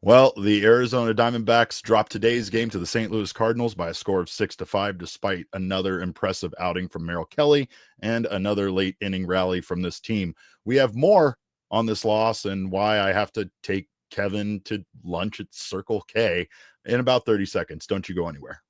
Well, the Arizona Diamondbacks dropped today's game to the St. Louis Cardinals by a score of 6-5, despite another impressive outing from Merrill Kelly and another late inning rally from this team. We have more on this loss and why I have to take Kevin to lunch at Circle K in about 30 seconds. Don't you go anywhere.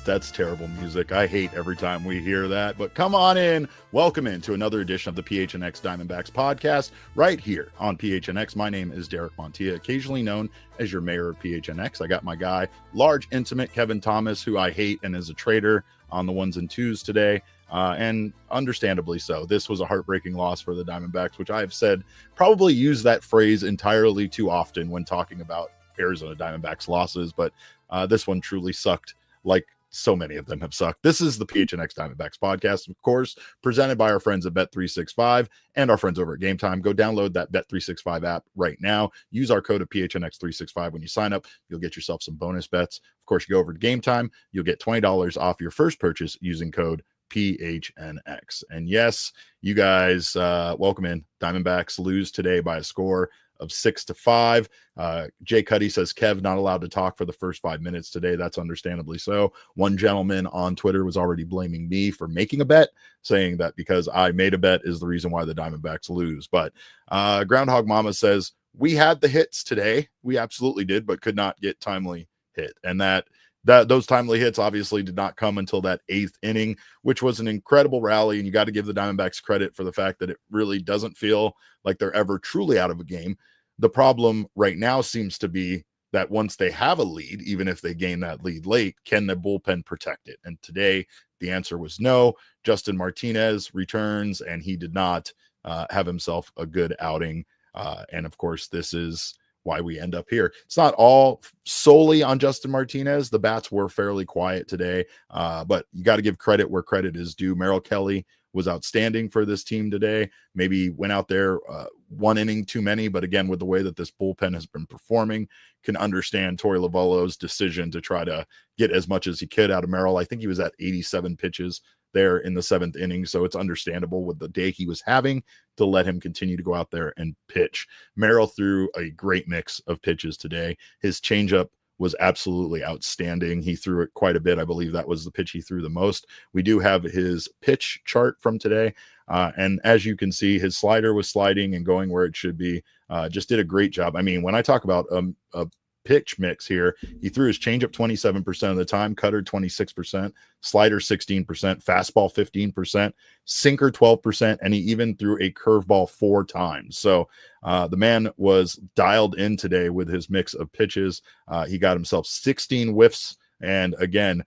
That's terrible music. I hate every time we hear that, but come on in. Welcome into another edition of the PHNX Diamondbacks podcast right here on PHNX. My name is Derek Montilla, occasionally known as your mayor of PHNX. I got my guy, large, intimate Kevin Thomas, who I hate and is a traitor on the ones and twos today. And understandably so. This was a heartbreaking loss for the Diamondbacks, which I have said probably use that phrase entirely too often when talking about Arizona Diamondbacks losses, but this one truly sucked, like so many of them have sucked. This is the PHNX Diamondbacks podcast, of course, presented by our friends at Bet365 and our friends over at Game Time. Go download that Bet365 app right now. Use our code of PHNX365 when you sign up. You'll get yourself some bonus bets. Of course, you go over to Game Time. You'll get $20 off your first purchase using code PHNX. And yes, you guys, welcome in. Diamondbacks lose today by a score of 6-5. Jay Cuddy says Kev not allowed to talk for the first 5 minutes today. That's understandably so. One gentleman on Twitter was already blaming me for making a bet, saying that because I made a bet is the reason why the Diamondbacks lose. But Groundhog Mama says we had the hits today. We absolutely did, but could not get timely hit. And those timely hits obviously did not come until that 8th inning, which was an incredible rally. And you got to give the Diamondbacks credit for the fact that it really doesn't feel like they're ever truly out of a game. The problem right now seems to be that once they have a lead, even if they gain that lead late, can the bullpen protect it? And today the answer was no. Justin Martinez returns, and he did not have himself a good outing. And of course, this is why we end up here. It's not all solely on Justin Martinez. The bats were fairly quiet today, but you got to give credit where credit is due. Merrill Kelly was outstanding for this team today. Maybe went out there one inning too many, but again, with the way that this bullpen has been performing, can understand Torey Lovullo's decision to try to get as much as he could out of Merrill. I think he was at 87 pitches there in the 7th inning, so it's understandable with the day he was having to let him continue to go out there and pitch. Merrill threw a great mix of pitches today. His changeup was absolutely outstanding. He threw it quite a bit. I believe that was the pitch he threw the most. We do have his pitch chart from today. And as you can see, his slider was sliding and going where it should be. Just did a great job. I mean, when I talk about a pitch mix here, he threw his changeup 27% of the time, cutter 26%, slider 16%, fastball 15%, sinker 12%, and he even threw a curveball 4 times. So the man was dialed in today with his mix of pitches. He got himself 16 whiffs, and again,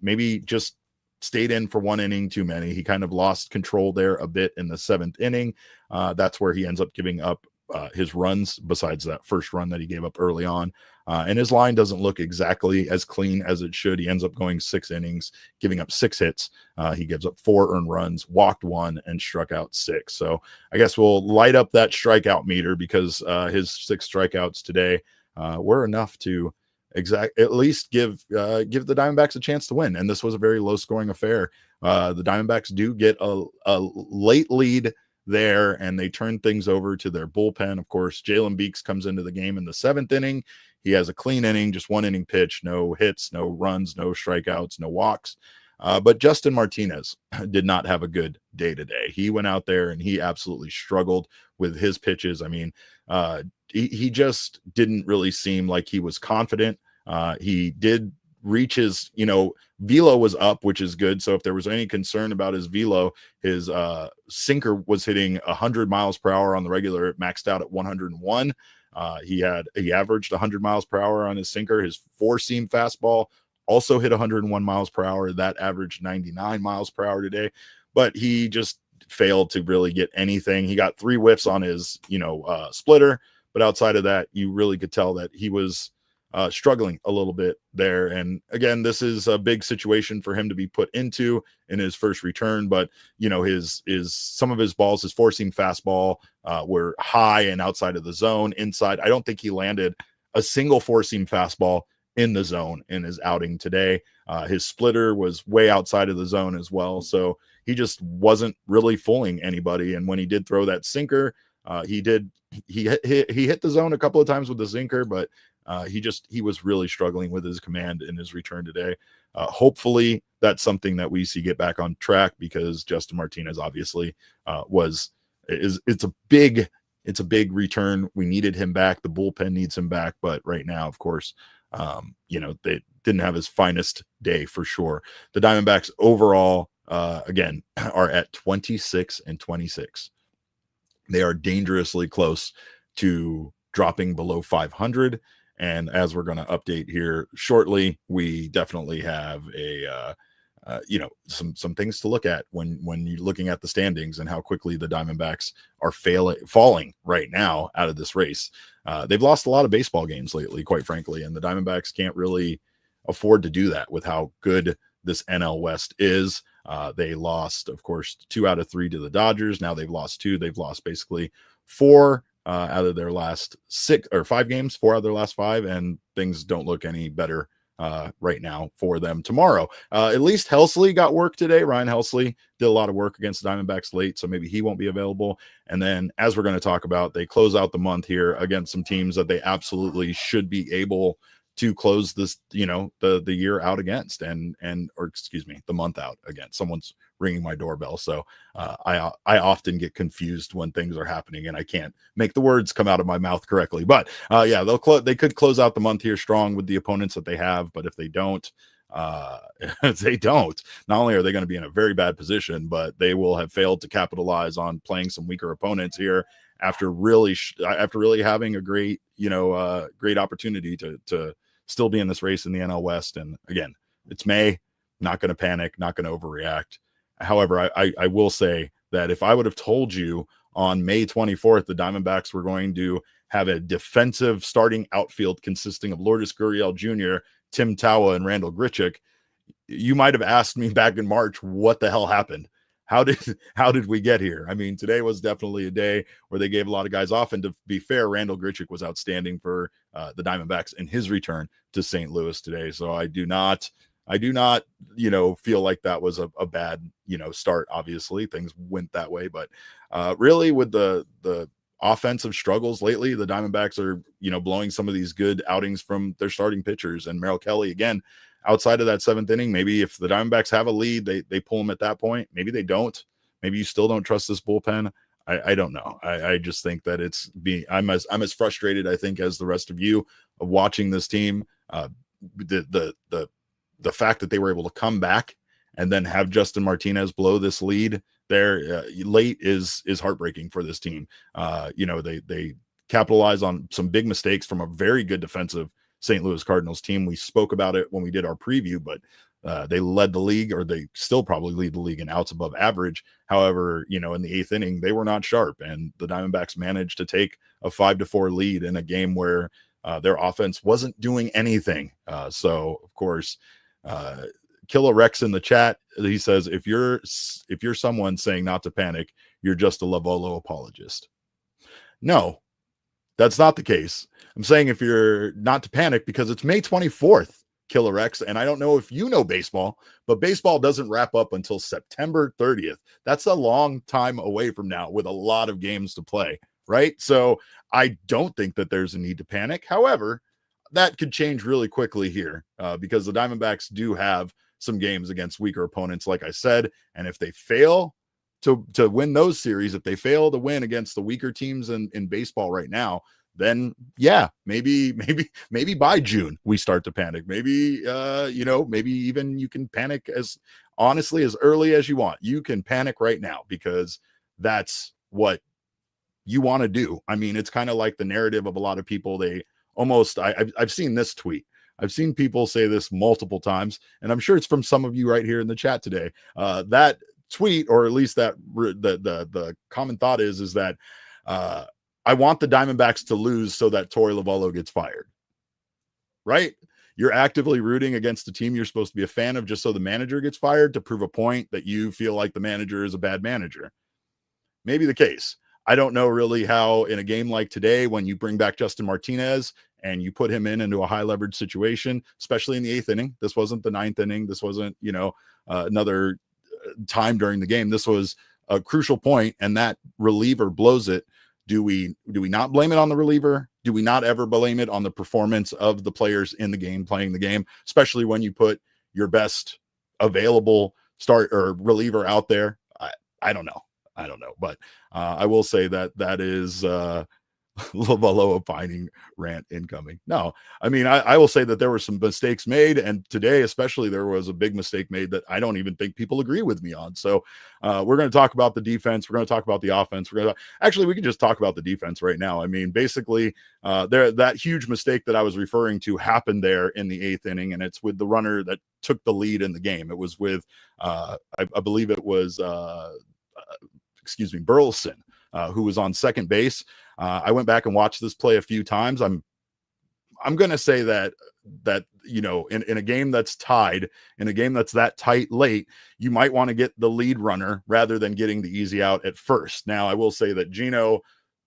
maybe just stayed in for 1 inning too many. He kind of lost control there a bit in the 7th inning. That's where he ends up giving up his runs, besides that first run that he gave up early on. And his line doesn't look exactly as clean as it should. He ends up going 6 innings, giving up 6 hits. He gives up 4 earned runs, walked 1, and struck out 6. So I guess we'll light up that strikeout meter, because his 6 strikeouts today were enough to at least give the Diamondbacks a chance to win. And this was a very low scoring affair. The Diamondbacks do get a late lead there, and they turn things over to their bullpen. Of course, Jalen Beeks comes into the game in the 7th inning. He has a clean inning, just 1 inning pitch, no hits, no runs, no strikeouts, no walks. But Justin Martinez did not have a good day today. He went out there and he absolutely struggled with his pitches. I mean, he just didn't really seem like he was confident. He did reach his, velo was up, which is good. So if there was any concern about his velo, his sinker was hitting 100 miles per hour on the regular. It maxed out at 101. He averaged 100 miles per hour on his sinker. His 4-seam fastball also hit 101 miles per hour. That averaged 99 miles per hour today, but he just failed to really get anything. He got 3 whiffs on his, splitter, but outside of that, you really could tell that he was struggling a little bit there. And again, this is a big situation for him to be put into in his first return. But some of his balls, his four-seam fastball, were high and outside of the zone. Inside, I don't think he landed a single four-seam fastball in the zone in his outing today. His splitter was way outside of the zone as well. So he just wasn't really fooling anybody. And when he did throw that sinker, he hit the zone a couple of times with the sinker, but he was really struggling with his command in his return today. Hopefully that's something that we see get back on track, because Justin Martinez obviously it's a big return. We needed him back. The bullpen needs him back, but right now, of course, they didn't have his finest day for sure. The Diamondbacks overall, again, are at 26-26. They are dangerously close to dropping below 500. And as we're going to update here shortly, we definitely have some things to look at when you're looking at the standings and how quickly the Diamondbacks are falling right now out of this race. They've lost a lot of baseball games lately, quite frankly, and the Diamondbacks can't really afford to do that with how good this NL West is. They lost, of course, 2 out of 3 to the Dodgers. Now they've lost 2. They've lost basically 4 out of their last 5 games, 4 out of their last 5, and things don't look any better right now for them tomorrow. At least Helsley got work today. Ryan Helsley did a lot of work against the Diamondbacks late, so maybe he won't be available. And then, as we're going to talk about, they close out the month here against some teams that they absolutely should be able to close this, the year out against, the month out against. Someone's ringing my doorbell, so I often get confused when things are happening and I can't make the words come out of my mouth correctly. But they could close out the month here strong with the opponents that they have. But if they don't, not only are they going to be in a very bad position, but they will have failed to capitalize on playing some weaker opponents here after really having a great opportunity to still be in this race in the NL West. And again, it's May, not going to panic, not going to overreact. However, I will say that if I would have told you on May 24th, the Diamondbacks were going to have a defensive starting outfield consisting of Lourdes Gurriel Jr., Tim Tawa, and Randal Grichuk, you might have asked me back in March, what the hell happened? How did we get here? I mean, today was definitely a day where they gave a lot of guys off. And to be fair, Randal Grichuk was outstanding for the Diamondbacks in his return to St. Louis today. So I do not, feel like that was a bad, start. Obviously, things went that way, but really with the offensive struggles lately, the Diamondbacks are, blowing some of these good outings from their starting pitchers. And Merrill Kelly, again, outside of that 7th inning, maybe if the Diamondbacks have a lead, they pull them at that point. Maybe they don't. Maybe you still don't trust this bullpen. I don't know. I just think that I'm as frustrated, I think, as the rest of you of watching this team. The fact that they were able to come back and then have Justin Martinez blow this lead there late is heartbreaking for this team. They capitalize on some big mistakes from a very good defensive St. Louis Cardinals team. We spoke about it when we did our preview, but they led the league, or they still probably lead the league in outs above average. However, in the 8th inning, they were not sharp, and the Diamondbacks managed to take a 5-4 lead in a game where their offense wasn't doing anything. So, of course, Killa Rex in the chat, he says, if you're someone saying not to panic, you're just a Lavolo apologist. No, that's not the case. I'm saying if you're not to panic, because it's May 24th, Killa Rex, and I don't know if you know baseball, but baseball doesn't wrap up until September 30th. That's a long time away from now with a lot of games to play, right? So I don't think that there's a need to panic. However, that could change really quickly here because the Diamondbacks do have some games against weaker opponents, like I said, and if they fail to win those series, if they fail to win against the weaker teams in baseball right now, then maybe by June we start to panic. Maybe maybe even you can panic as honestly as early as you want. You can panic right now because that's what you want to do. I mean, it's kind of like the narrative of a lot of people. They almost I've seen this tweet I've seen people say this multiple times, and I'm sure it's from some of you right here in the chat today. That tweet, or at least that the common thought is that I want the Diamondbacks to lose so that Torey Lovullo gets fired. Right? You're actively rooting against the team you're supposed to be a fan of just so the manager gets fired to prove a point that you feel like the manager is a bad manager. Maybe the case. I don't know really how in a game like today, when you bring back Justin Martinez and you put him into a high leverage situation, especially in the 8th inning. This wasn't the 9th inning. This wasn't, another time during the game. This was a crucial point, and that reliever blows it. Do we not blame it on the reliever? Do we not ever blame it on the performance of the players in the game, playing the game, especially when you put your best available start or reliever out there? I don't know. But I will say that is Lovullo opining rant incoming. No, I mean, I will say that there were some mistakes made, and today especially there was a big mistake made that I don't even think people agree with me on. So we're going to talk about the defense. We're going to talk about the offense. We can just talk about the defense right now. I mean, basically that huge mistake that I was referring to happened there in the 8th inning, and it's with the runner that took the lead in the game. It was with I believe it was Burleson, who was on second base. I went back and watched this play a few times. I'm going to say that in a game that's tied, in a game that's that tight late, you might want to get the lead runner rather than getting the easy out at first. Now, I will say that Gino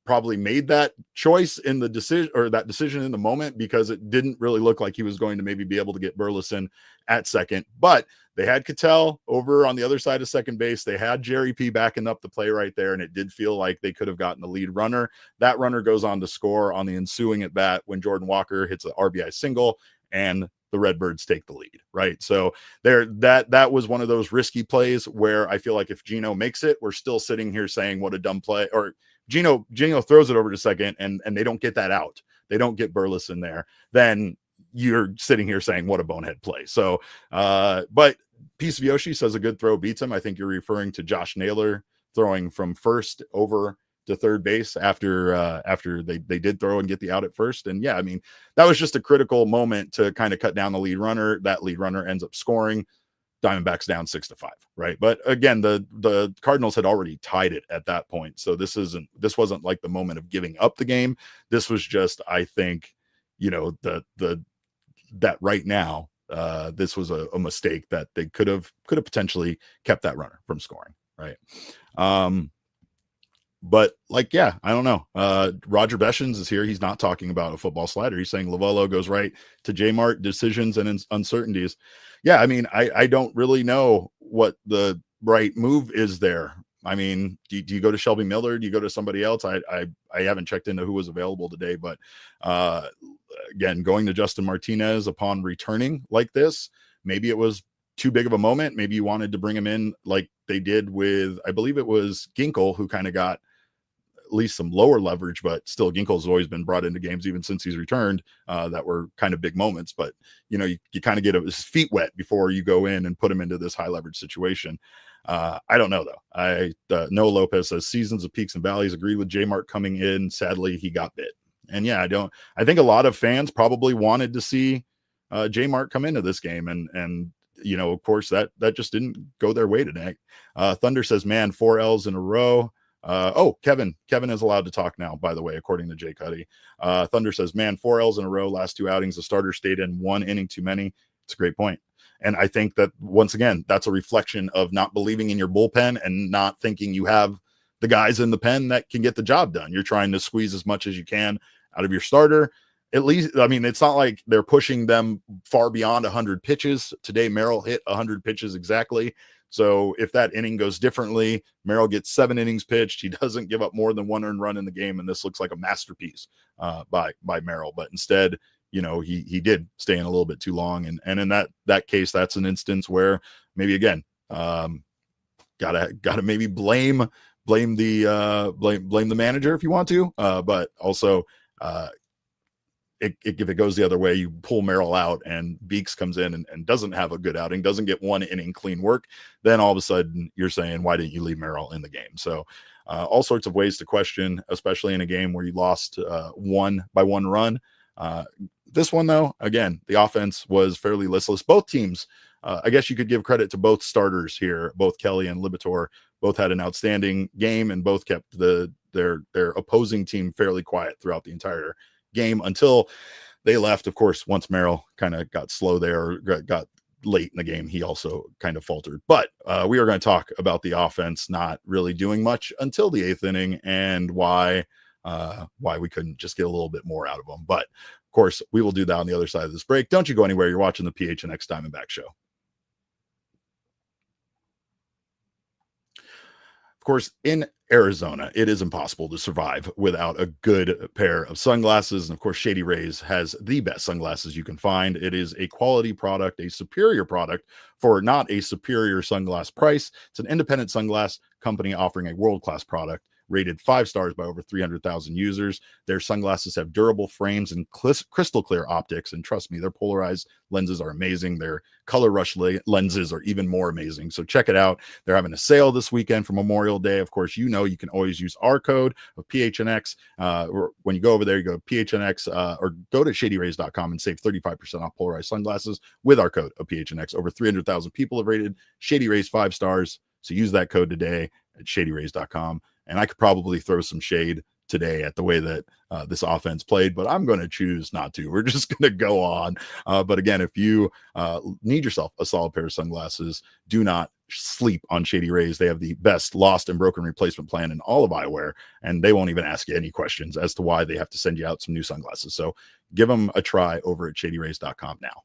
probably made that choice in the decision, or that decision in the moment, because it didn't really look like he was going to maybe be able to get Burleson at second. But they had Ketel over on the other side of second base. They had Jerry P backing up the play right there, and it did feel like they could have gotten the lead runner. That runner goes on to score on the ensuing at bat when Jordan Walker hits an RBI single, and the Redbirds take the lead, right? So that was one of those risky plays where I feel like if Gino makes it, we're still sitting here saying what a dumb play. Or Gino throws it over to second, and they don't get that out. They don't get Burleson there. Then you're sitting here saying what a bonehead play. So, but Piece of Yoshi says a good throw beats him. I think you're referring to Josh Naylor throwing from first over to third base after they did throw and get the out at first. And yeah, I mean, that was just a critical moment to kind of cut down the lead runner. That lead runner ends up scoring. Diamondbacks down 6-5, right? But again, the Cardinals had already tied it at that point. So this wasn't like the moment of giving up the game. This was just, I think, that right now, this was a mistake that they could have potentially kept that runner from scoring, right? But I don't know. Roger Beshens is here. He's not talking about a football slider. He's saying Lovullo goes right to J-Mart, decisions and uncertainties. Yeah, I mean, I don't really know what the right move is there. I mean, do you go to Shelby Miller? Do you go to somebody else? I haven't checked into who was available today, but again, going to Justin Martinez upon returning like this, maybe it was too big of a moment. Maybe you wanted to bring him in like they did with, I believe it was Ginkel, who kind of got at least some lower leverage, but still Ginkel's always been brought into games even since he's returned that were kind of big moments. But you kind of get his feet wet before you go in and put him into this high leverage situation. I don't know though. Noah Lopez says seasons of peaks and valleys. Agreed with J-Mart coming in. Sadly, he got bit. And yeah, I think a lot of fans probably wanted to see J-Mart come into this game, and of course that just didn't go their way today. Thunder says, man, 4 L's in a row. Kevin is allowed to talk now, by the way, according to Jay Cuddy. Thunder says, man, 4 L's in a row, last 2 outings, the starter stayed in 1 inning too many. It's a great point. And I think that once again, that's a reflection of not believing in your bullpen and not thinking you have the guys in the pen that can get the job done. You're trying to squeeze as much as you can out of your starter. At least, I mean, it's not like they're pushing them far beyond 100 pitches. Today, Merrill hit 100 pitches exactly. So if that inning goes differently, Merrill gets 7 innings pitched. He doesn't give up more than 1 earned run in the game, and this looks like a masterpiece by Merrill. But instead, he did stay in a little bit too long, and in that case, that's an instance where maybe again, gotta maybe blame the manager if you want to, but also if it goes the other way, you pull Merrill out and Beeks comes in and doesn't have a good outing, doesn't get 1 inning clean work, then all of a sudden you're saying, why didn't you leave Merrill in the game? So all sorts of ways to question, especially in a game where you lost 1 by 1 run. This one, though, again, the offense was fairly listless. Both teams, I guess you could give credit to both starters here. Both Kelly and Liberatore both had an outstanding game, and both kept their opposing team fairly quiet throughout the entire game until they left. Of course, once Merrill kind of got slow there, or got late in the game, he also kind of faltered. But we are going to talk about the offense not really doing much until the 8th inning, and why we couldn't just get a little bit more out of them. But of course, we will do that on the other side of this break. Don't you go anywhere. You're watching the PHNX Diamondback Show. Of course, in Arizona, it is impossible to survive without a good pair of sunglasses. And of course, Shady Rays has the best sunglasses you can find. It is a quality product, a superior product for not a superior sunglass price. It's an independent sunglass company offering a world-class product, rated 5 stars by over 300,000 users. Their sunglasses have durable frames and crystal clear optics. And trust me, their polarized lenses are amazing. Their color rush lenses are even more amazing. So check it out. They're having a sale this weekend for Memorial Day. Of course, you know you can always use our code of PHNX. Or when you go over there, you go to PHNX or go to shadyrays.com and save 35% off polarized sunglasses with our code of PHNX. Over 300,000 people have rated Shady Rays 5 stars. So use that code today at shadyrays.com. And I could probably throw some shade today at the way that this offense played, but I'm going to choose not to. We're just going to go on. But again, if you need yourself a solid pair of sunglasses, do not sleep on Shady Rays. They have the best lost and broken replacement plan in all of eyewear, and they won't even ask you any questions as to why they have to send you out some new sunglasses. So give them a try over at shadyrays.com now.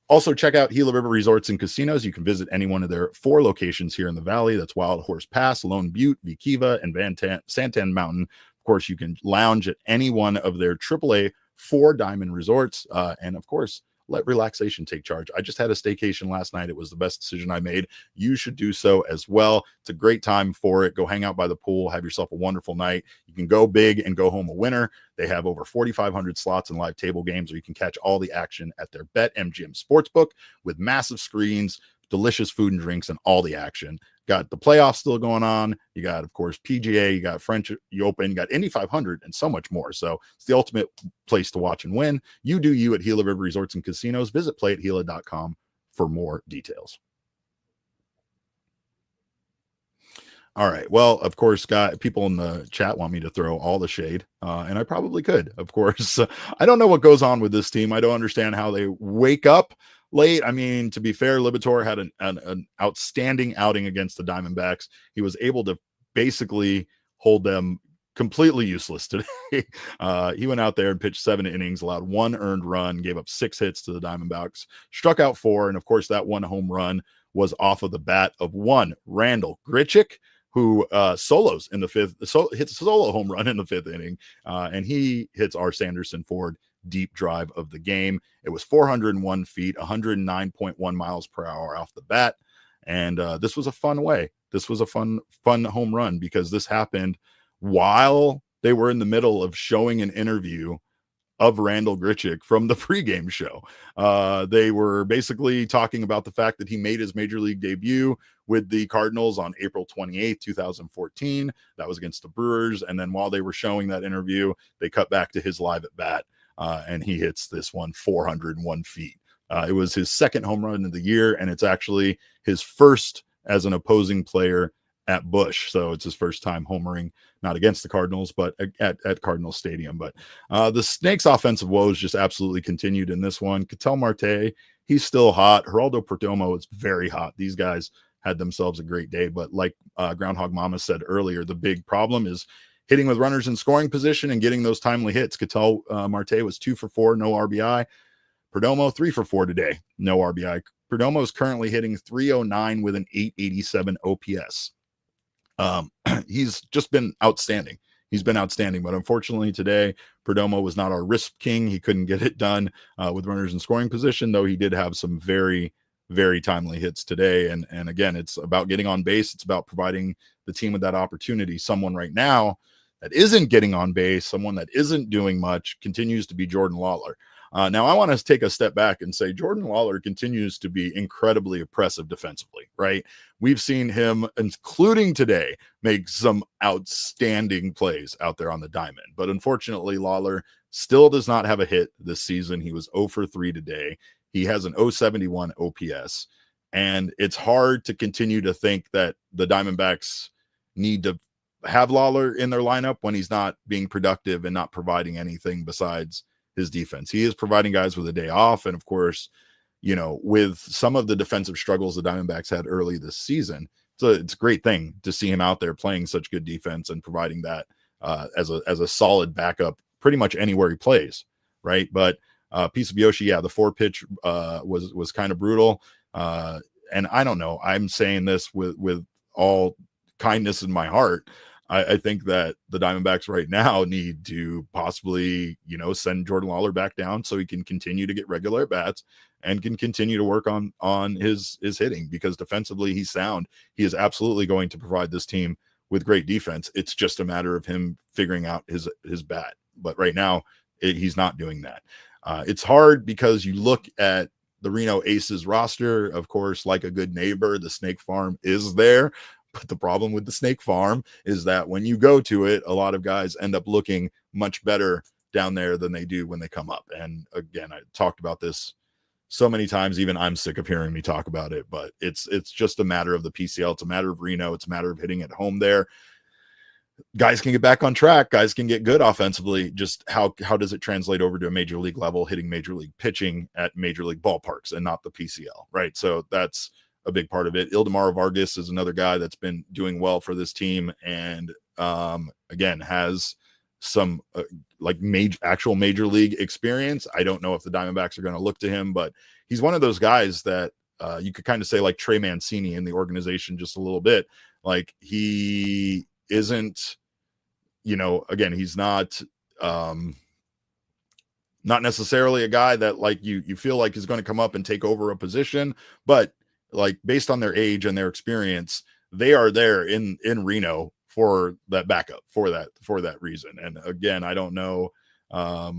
Also, check out Gila River Resorts and Casinos. You can visit any one of their 4 locations here in the Valley. That's Wild Horse Pass, Lone Butte, Vikiva, and Santan Mountain. Of course, you can lounge at any one of their AAA 4-diamond resorts. And of course, let relaxation take charge. I just had a staycation last night. It was the best decision I made. You should do so as well. It's a great time for it. Go hang out by the pool. Have yourself a wonderful night. You can go big and go home a winner. They have over 4,500 slots and live table games where you can catch all the action at their BetMGM Sportsbook with massive screens, delicious food and drinks, and all the action. Got the playoffs still going on. You got, of course, PGA, you got French Open, you got Indy 500, and so much more. So it's the ultimate place to watch and win. You do you at Gila River Resorts and Casinos. Visit playathila.com for more details. All right. Well, of course, people in the chat want me to throw all the shade, and I probably could. Of course, I don't know what goes on with this team. I don't understand how they wake up late. I mean, to be fair, Liberatore had an outstanding outing against the Diamondbacks. He was able to basically hold them completely useless today. He went out there and pitched 7 innings, allowed 1 earned run, gave up 6 hits to the Diamondbacks, struck out 4, and of course, that 1 home run was off of the bat of one Randal Grichuk, who solos in the 5th, hits a solo home run in the 5th inning, and he hits our Sanderson Ford deep drive of the game. It was 401 feet, 109.1 miles per hour off the bat, and this was a fun way. This was a fun home run because this happened while they were in the middle of showing an interview of Randal Grichuk from the pregame show. They were basically talking about the fact that he made his major league debut with the Cardinals on April 28th, 2014. That was against the Brewers. And then while they were showing that interview, they cut back to his live at bat, and he hits this one 401 feet. It was his 2nd home run of the year, and it's actually his first as an opposing player at Busch. So it's his first time homering, not against the Cardinals, but at Cardinal Stadium. But the Snakes' offensive woes just absolutely continued in this one. Ketel Marte, he's still hot. Geraldo Perdomo is very hot. These guys had themselves a great day. But like Groundhog Mama said earlier, the big problem is hitting with runners in scoring position and getting those timely hits. Ketel Marte was 2 for 4, no RBI. Perdomo 3 for 4 today, no RBI. Perdomo is currently hitting .309 with an .887 OPS. He's just been outstanding. He's been outstanding, but unfortunately today, Perdomo was not our risk king. He couldn't get it done with runners in scoring position, though he did have some very, very timely hits today. And again, it's about getting on base. It's about providing the team with that opportunity. Someone right now that isn't getting on base, someone that isn't doing much, continues to be Jordan Lawlar. Now, I want to take a step back and say Jordan Lawlar continues to be incredibly oppressive defensively, right? We've seen him, including today, make some outstanding plays out there on the diamond. But unfortunately, Lawlar still does not have a hit this season. He was 0 for 3 today. He has an 071 OPS. And it's hard to continue to think that the Diamondbacks need to have Lawlar in their lineup when he's not being productive and not providing anything besides his defense. He is providing guys with a day off. And of course, you know, with some of the defensive struggles the Diamondbacks had early this season, so it's a great thing to see him out there playing such good defense and providing that as a solid backup pretty much anywhere he plays, right? But piece of Yoshi, yeah, the 4-pitch was kind of brutal. And I don't know, I'm saying this with all kindness in my heart. I think that the Diamondbacks right now need to possibly, you know, send Jordan Lawlar back down so he can continue to get regular at bats and can continue to work on his hitting, because defensively he's sound. He is absolutely going to provide this team with great defense. It's just a matter of him figuring out his bat. But right now he's not doing that. It's hard because you look at the Reno Aces roster, of course, like a good neighbor, the Snake Farm is there. But the problem with the Snake Farm is that when you go to it, a lot of guys end up looking much better down there than they do when they come up. And again, I talked about this so many times, even I'm sick of hearing me talk about it, but it's just a matter of the PCL. It's a matter of Reno. It's a matter of hitting at home there. Guys can get back on track. Guys can get good offensively. Just how does it translate over to a major league level, hitting major league pitching at major league ballparks and not the PCL, right? So that's a big part of it. Ildemaro Vargas is another guy that's been doing well for this team, and again has some actual major league experience. I don't know if the Diamondbacks are going to look to him, but he's one of those guys that you could kind of say like Trey Mancini in the organization just a little bit. Like he isn't, you know, again, he's not necessarily a guy that like you feel like is going to come up and take over a position, but like based on their age and their experience, they are there in Reno for that backup for that reason. And again, I don't know. I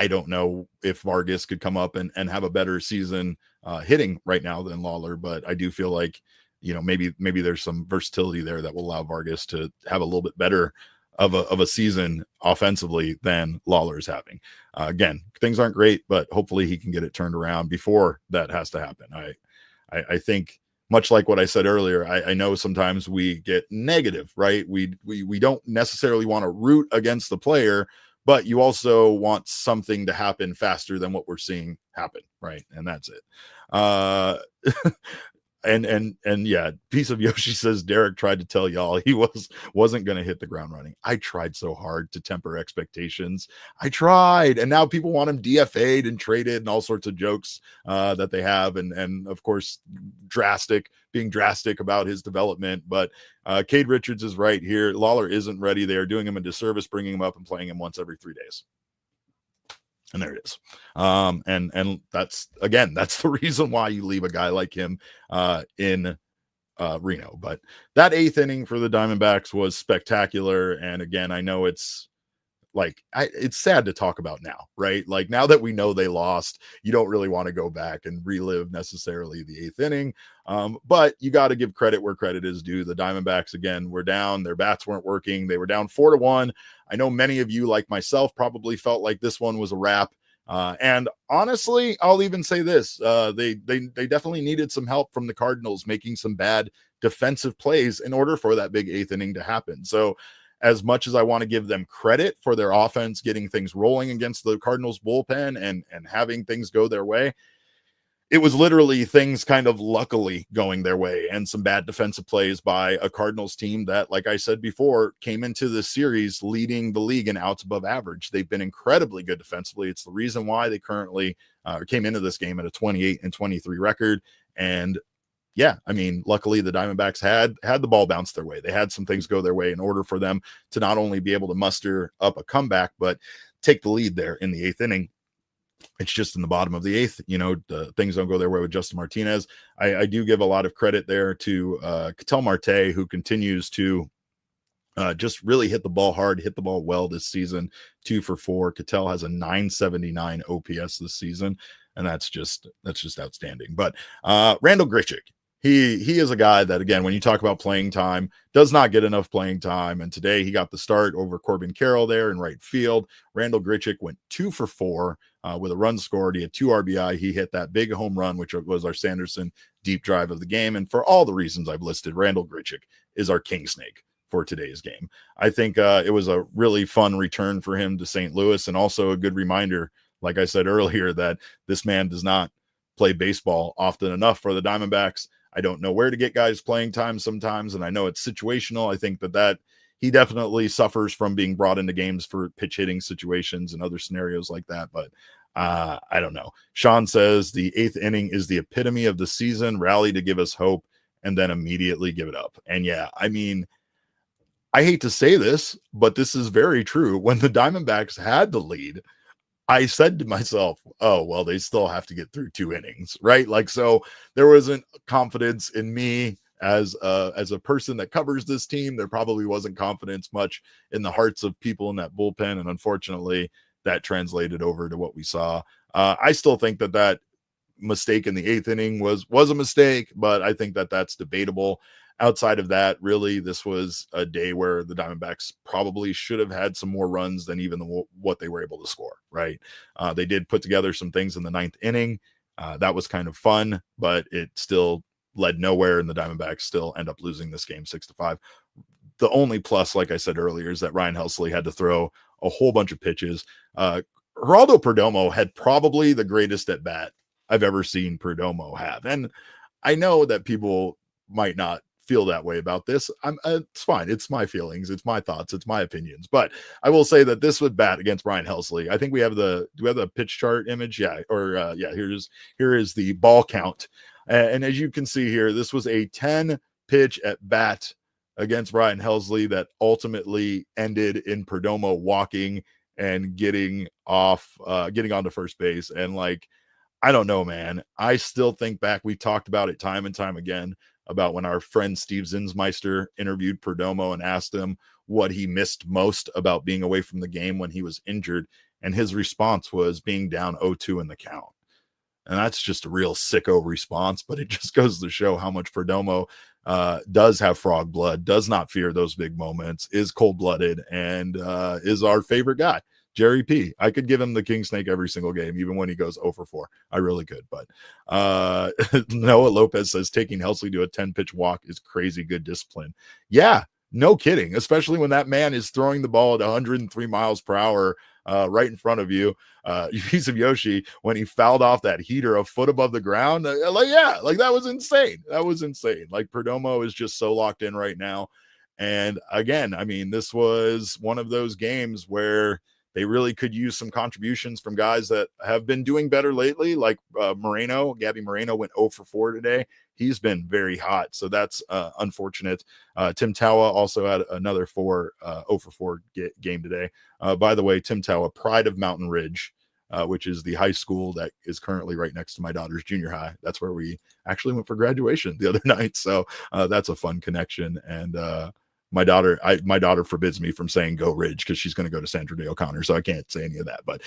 don't know if Vargas could come up and have a better season hitting right now than Lawlar, but I do feel like, you know, maybe there's some versatility there that will allow Vargas to have a little bit better of a season offensively than Lawlar is having. Again, things aren't great, but hopefully he can get it turned around before that has to happen. I think much like what I said earlier, I know sometimes we get negative, right? We don't necessarily want to root against the player, but you also want something to happen faster than what we're seeing happen, right? And that's it. And yeah, piece of Yoshi says Derek tried to tell y'all he wasn't going to hit the ground running. I tried so hard to temper expectations. I tried, and now people want him DFA'd and traded and all sorts of jokes that they have, and of course being drastic about his development. But Cade Richards is right here. Lawlar isn't ready. They are doing him a disservice bringing him up and playing him once every 3 days. And there it is. And that's the reason why you leave a guy like him in Reno. But that 8th inning for the Diamondbacks was spectacular. And again, I know it's sad to talk about now, right? Like now that we know they lost, you don't really want to go back and relive necessarily the 8th inning. But you got to give credit where credit is due. The Diamondbacks, again, were down. Their bats weren't working. They were down 4-1. I know many of you, like myself, probably felt like this one was a wrap. And honestly, I'll even say this. They definitely needed some help from the Cardinals making some bad defensive plays in order for that big 8th inning to happen. So as much as I want to give them credit for their offense getting things rolling against the Cardinals bullpen and having things go their way, it was literally things kind of luckily going their way and some bad defensive plays by a Cardinals team that, like I said before, came into this series leading the league in outs above average. They've been incredibly good defensively. It's the reason why they currently came into this game at a 28-23 record. And yeah, I mean, luckily the Diamondbacks had the ball bounce their way. They had some things go their way in order for them to not only be able to muster up a comeback, but take the lead there in the 8th inning. It's just in the bottom of the 8th, you know, things don't go their way with Justin Martinez. I do give a lot of credit there to Ketel Marte, who continues to Just really hit the ball hard, hit the ball well this season. 2 for 4. Ketel has a 979 OPS this season, and that's just outstanding. But Randal Grichuk, he is a guy that, again, when you talk about playing time, does not get enough playing time. And today he got the start over Corbin Carroll there in right field. Randal Grichuk went 2 for 4 with a run scored. He had 2 RBI. He hit that big home run, which was our Sanderson deep drive of the game. And for all the reasons I've listed, Randal Grichuk is our king snake for today's game. I think it was a really fun return for him to St. Louis, and also a good reminder, like I said earlier, that this man does not play baseball often enough for the Diamondbacks. I don't know where to get guys playing time sometimes, and I know it's situational. I think that he definitely suffers from being brought into games for pitch hitting situations and other scenarios like that, but I don't know. Sean says the 8th inning is the epitome of the season, rally to give us hope and then immediately give it up. And yeah, I mean, I hate to say this, but this is very true. When the Diamondbacks had the lead, I said to myself, oh, well, they still have to get through 2 innings, right? Like, so there wasn't confidence in me as a person that covers this team. There probably wasn't confidence much in the hearts of people in that bullpen. And unfortunately, that translated over to what we saw. I still think that mistake in the 8th inning was a mistake, but I think that's debatable. Outside of that, really, this was a day where the Diamondbacks probably should have had some more runs than even what they were able to score, right? They did put together some things in the 9th inning. That was kind of fun, but it still led nowhere, and the Diamondbacks still end up losing this game 6-5. The only plus, like I said earlier, is that Ryan Helsley had to throw a whole bunch of pitches. Geraldo Perdomo had probably the greatest at bat I've ever seen Perdomo have. And I know that people might not feel that way about this. It's fine. It's my feelings. It's my thoughts. It's my opinions. But I will say that this would bat against Brian Helsley. I think do we have the pitch chart image? Yeah. Or here is the ball count. And as you can see here, this was a 10 pitch at bat against Brian Helsley that ultimately ended in Perdomo walking and getting onto first base. And like, I don't know, man. I still think back, we talked about it time and time again about when our friend Steve Zinsmeister interviewed Perdomo and asked him what he missed most about being away from the game when he was injured. And his response was being down 0-2 in the count. And that's just a real sicko response, but it just goes to show how much Perdomo does have frog blood, does not fear those big moments, is cold-blooded, and is our favorite guy. Jerry P. I could give him the king snake every single game, even when he goes 0 for 4. I really could. But Noah Lopez says taking Helsley to a 10-pitch walk is crazy good discipline. Yeah, no kidding, especially when that man is throwing the ball at 103 miles per hour right in front of you. Yusuf Yoshi, when he fouled off that heater a foot above the ground, that was insane. That was insane. Like, Perdomo is just so locked in right now. And again, I mean, this was one of those games where they really could use some contributions from guys that have been doing better lately, like Gabby Moreno went 0 for 4 today. He's been very hot, so that's unfortunate. Tim Tawa also had another 0 for 4 game today. By the way, Tim Tawa, pride of Mountain Ridge, which is the high school that is currently right next to my daughter's junior high. That's where we actually went for graduation the other night, so that's a fun connection. And my daughter forbids me from saying Go Ridge because she's going to go to Sandra Day O'Connor, so I can't say any of that. But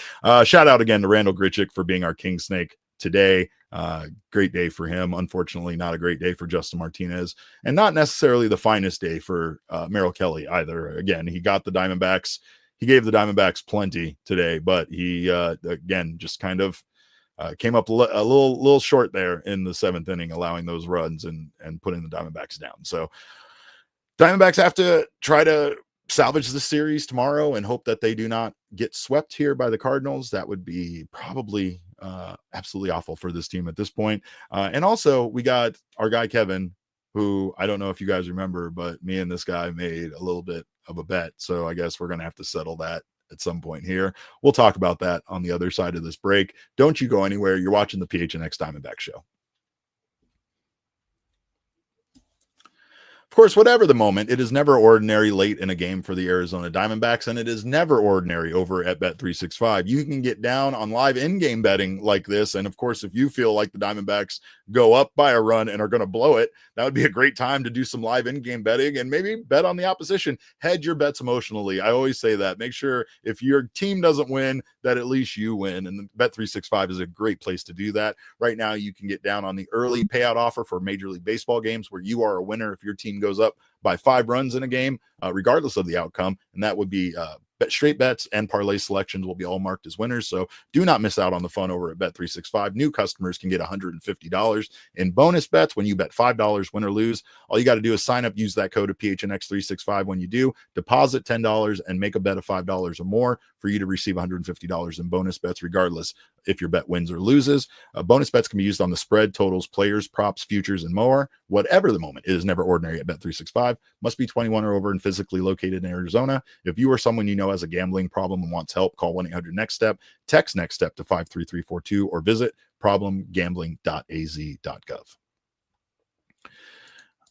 shout out again to Randal Grichuk for being our king snake today. Great day for him. Unfortunately, not a great day for Justin Martinez, and not necessarily the finest day for Merrill Kelly either. Again, he got the Diamondbacks. He gave the Diamondbacks plenty today, but he again just kind of came up a little short there in the 7th inning, allowing those runs and putting the Diamondbacks down. So Diamondbacks have to try to salvage the series tomorrow and hope that they do not get swept here by the Cardinals. That would be probably absolutely awful for this team at this point. And also, we got our guy Kevin, who I don't know if you guys remember, but me and this guy made a little bit of a bet. So I guess we're going to have to settle that at some point here. We'll talk about that on the other side of this break. Don't you go anywhere. You're watching the PHNX Diamondback Show. Of course, whatever the moment, it is never ordinary late in a game for the Arizona Diamondbacks, and it is never ordinary over at Bet365. You can get down on live in-game betting like this, and of course, if you feel like the Diamondbacks go up by a run and are going to blow it, that would be a great time to do some live in-game betting and maybe bet on the opposition. Hedge your bets emotionally. I always say that. Make sure if your team doesn't win, that at least you win, and Bet365 is a great place to do that. Right now, you can get down on the early payout offer for Major League Baseball games where you are a winner if your team goes up by 5 runs in a game, regardless of the outcome. And that would be straight bets and parlay selections will be all marked as winners. So do not miss out on the fun over at Bet365. New customers can get $150 in bonus bets when you bet $5, win or lose. All you got to do is sign up, use that code of PHNX365 when you do, deposit $10 and make a bet of $5 or more for you to receive $150 in bonus bets, regardless if your bet wins or loses. Bonus bets can be used on the spread, totals, players, props, futures, and more. Whatever the moment, it is never ordinary at Bet365. Must be 21 or over and physically located in Arizona. If you or someone you know has a gambling problem and wants help, call 1-800-NEXT-STEP, text NEXT STEP to 53342, or visit problemgambling.az.gov.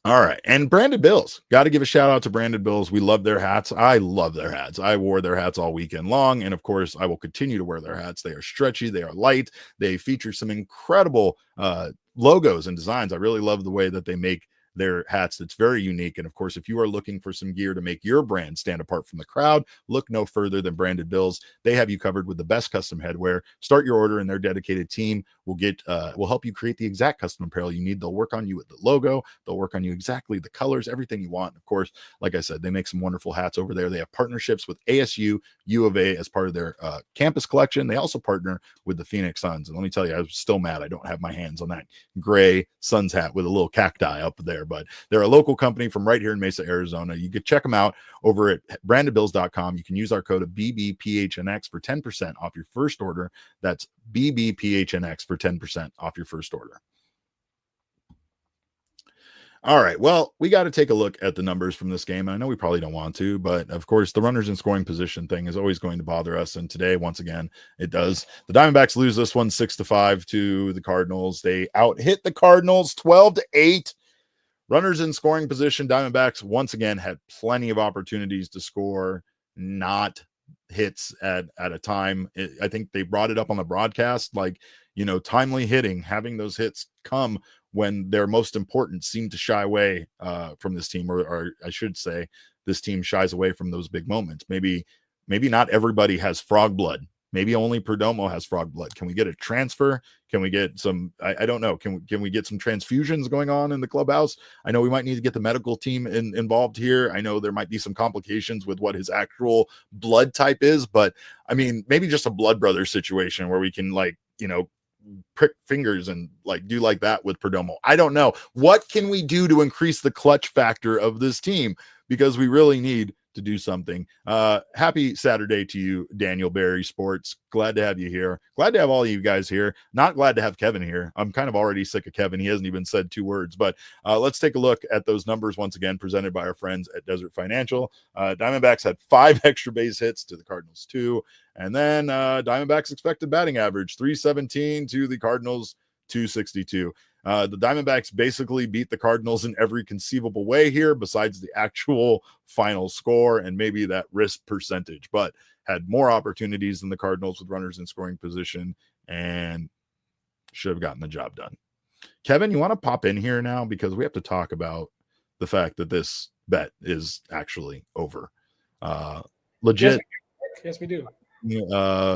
All right. And Branded Bills. Got to give a shout out to Branded Bills. We love their hats. I love their hats. I wore their hats all weekend long. And of course, I will continue to wear their hats. They are stretchy. They are light. They feature some incredible logos and designs. I really love the way that they make their hats. That's very unique. And of course, if you are looking for some gear to make your brand stand apart from the crowd, look no further than Branded Bills. They have you covered with the best custom headwear. Start your order and their dedicated team will help you create the exact custom apparel you need. They'll work on you with the logo. They'll work on you exactly the colors, everything you want. Of course, like I said, they make some wonderful hats over there. They have partnerships with ASU, U of A as part of their campus collection. They also partner with the Phoenix Suns. And let me tell you, I was still mad I don't have my hands on that gray Suns hat with a little cacti up there, but they're a local company from right here in Mesa, Arizona. You can check them out over at brandedbills.com. You can use our code of BBPHNX for 10% off your first order. That's BBPHNX for 10% off your first order. All right. Well, we got to take a look at the numbers from this game. I know we probably don't want to, but of course, the runners in scoring position thing is always going to bother us. And today, once again, it does. The Diamondbacks lose this one 6-5 to the Cardinals. They out hit the Cardinals 12-8. Runners in scoring position. Diamondbacks once again had plenty of opportunities to score, not hits at a time. I think they brought it up on the broadcast, like, timely hitting, having those hits come when they're most important, seem to shy away from this team, or I should say this team shies away from those big moments. Maybe not everybody has frog blood. Maybe only Perdomo has frog blood. Can we get a transfer? Can we get some, I don't know. Can we get some transfusions going on in the clubhouse? I know we might need to get the medical team involved here. I know there might be some complications with what his actual blood type is, but I mean, maybe just a blood brother situation where we can prick fingers and do like that with Perdomo. I don't know. What can we do to increase the clutch factor of this team? Because we really need to do something. Happy Saturday to you, Daniel Berry Sports. Glad to have you here. Glad to have all of you guys here. Not glad to have Kevin here. I'm kind of already sick of Kevin. He hasn't even said 2 words, but let's take a look at those numbers once again, presented by our friends at Desert Financial. Diamondbacks had 5 extra base hits to the Cardinals 2. And then Diamondbacks expected batting average 317 to the Cardinals 262. The Diamondbacks basically beat the Cardinals in every conceivable way here, besides the actual final score and maybe that risk percentage, but had more opportunities than the Cardinals with runners in scoring position and should have gotten the job done. Kevin, you want to pop in here now because we have to talk about the fact that this bet is actually over. Legit. Yes, we do.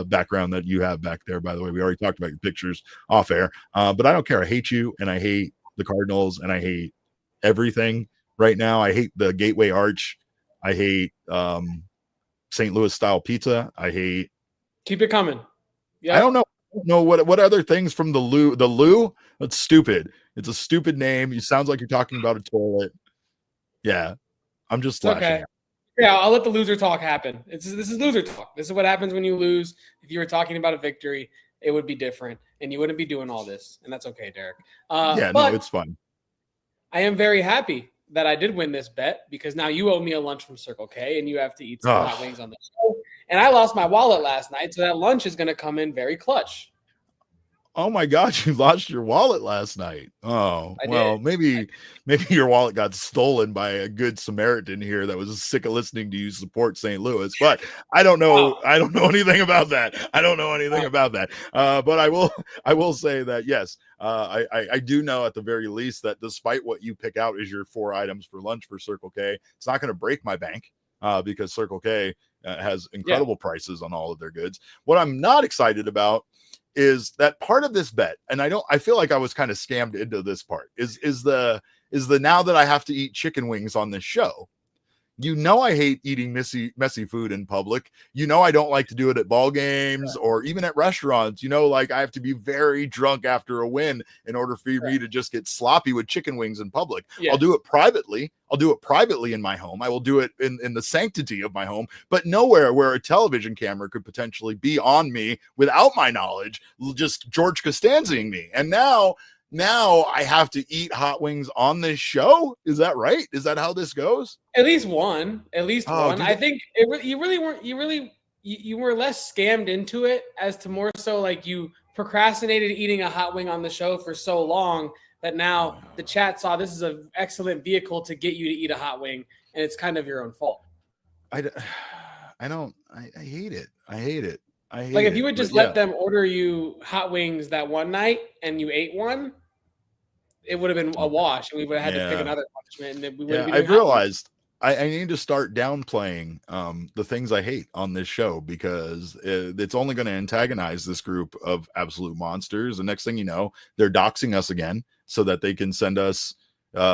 Background that you have back there, by the way. We already talked about your pictures off air, but I don't care. I hate you, and I hate the Cardinals, and I hate everything right now. I hate the Gateway Arch. I hate St. Louis style pizza. I hate. Keep it coming. Yeah, I don't know what other things from the Lou. The Lou. That's stupid. It's a stupid name. It sounds like you're talking about a toilet. Yeah, I'm just flashing. Okay. Yeah, I'll let the loser talk happen. This is loser talk. This is what happens when you lose. If you were talking about a victory, it would be different, and you wouldn't be doing all this. And that's okay, Derek. No, it's fun. I am very happy that I did win this bet because now you owe me a lunch from Circle K, and you have to eat some hot wings on the show. And I lost my wallet last night, so that lunch is going to come in very clutch. Oh my gosh, you lost your wallet last night. Oh, I well, did. maybe your wallet got stolen by a good Samaritan here that was sick of listening to you support St. Louis. But I don't know. Wow. I don't know anything about that. I don't know anything Wow. about that. But I will say that yes, I do know at the very least that despite what you pick out as your 4 items for lunch for Circle K, it's not going to break my bank because Circle K has Yeah. incredible prices on all of their goods. What I'm not excited about is that part of this bet, and I feel like I was kind of scammed into this part, is the now that I have to eat chicken wings on this show. You know, I hate eating messy food in public. You know, I don't like to do it at ball games or even at restaurants. You know, like I have to be very drunk after a win in order for me to just get sloppy with chicken wings in public. Yes. I'll do it privately. I'll do it privately in my home. I will do it in the sanctity of my home, but nowhere where a television camera could potentially be on me without my knowledge, just George Costanzaing me. And now I have to eat hot wings on this show. Is that right? Is that how this goes? At least one. At least one. I think you were less scammed into it as to more so like you procrastinated eating a hot wing on the show for so long that now the chat saw this is an excellent vehicle to get you to eat a hot wing, and it's kind of your own fault. I hate it. I hate it. Like if you would just let them order you hot wings that one night and you ate one, it would have been a wash, and we would have had to pick another punishment. And then we would. I've realized I need to start downplaying the things I hate on this show because it's only going to antagonize this group of absolute monsters. The next thing you know, they're doxing us again so that they can send us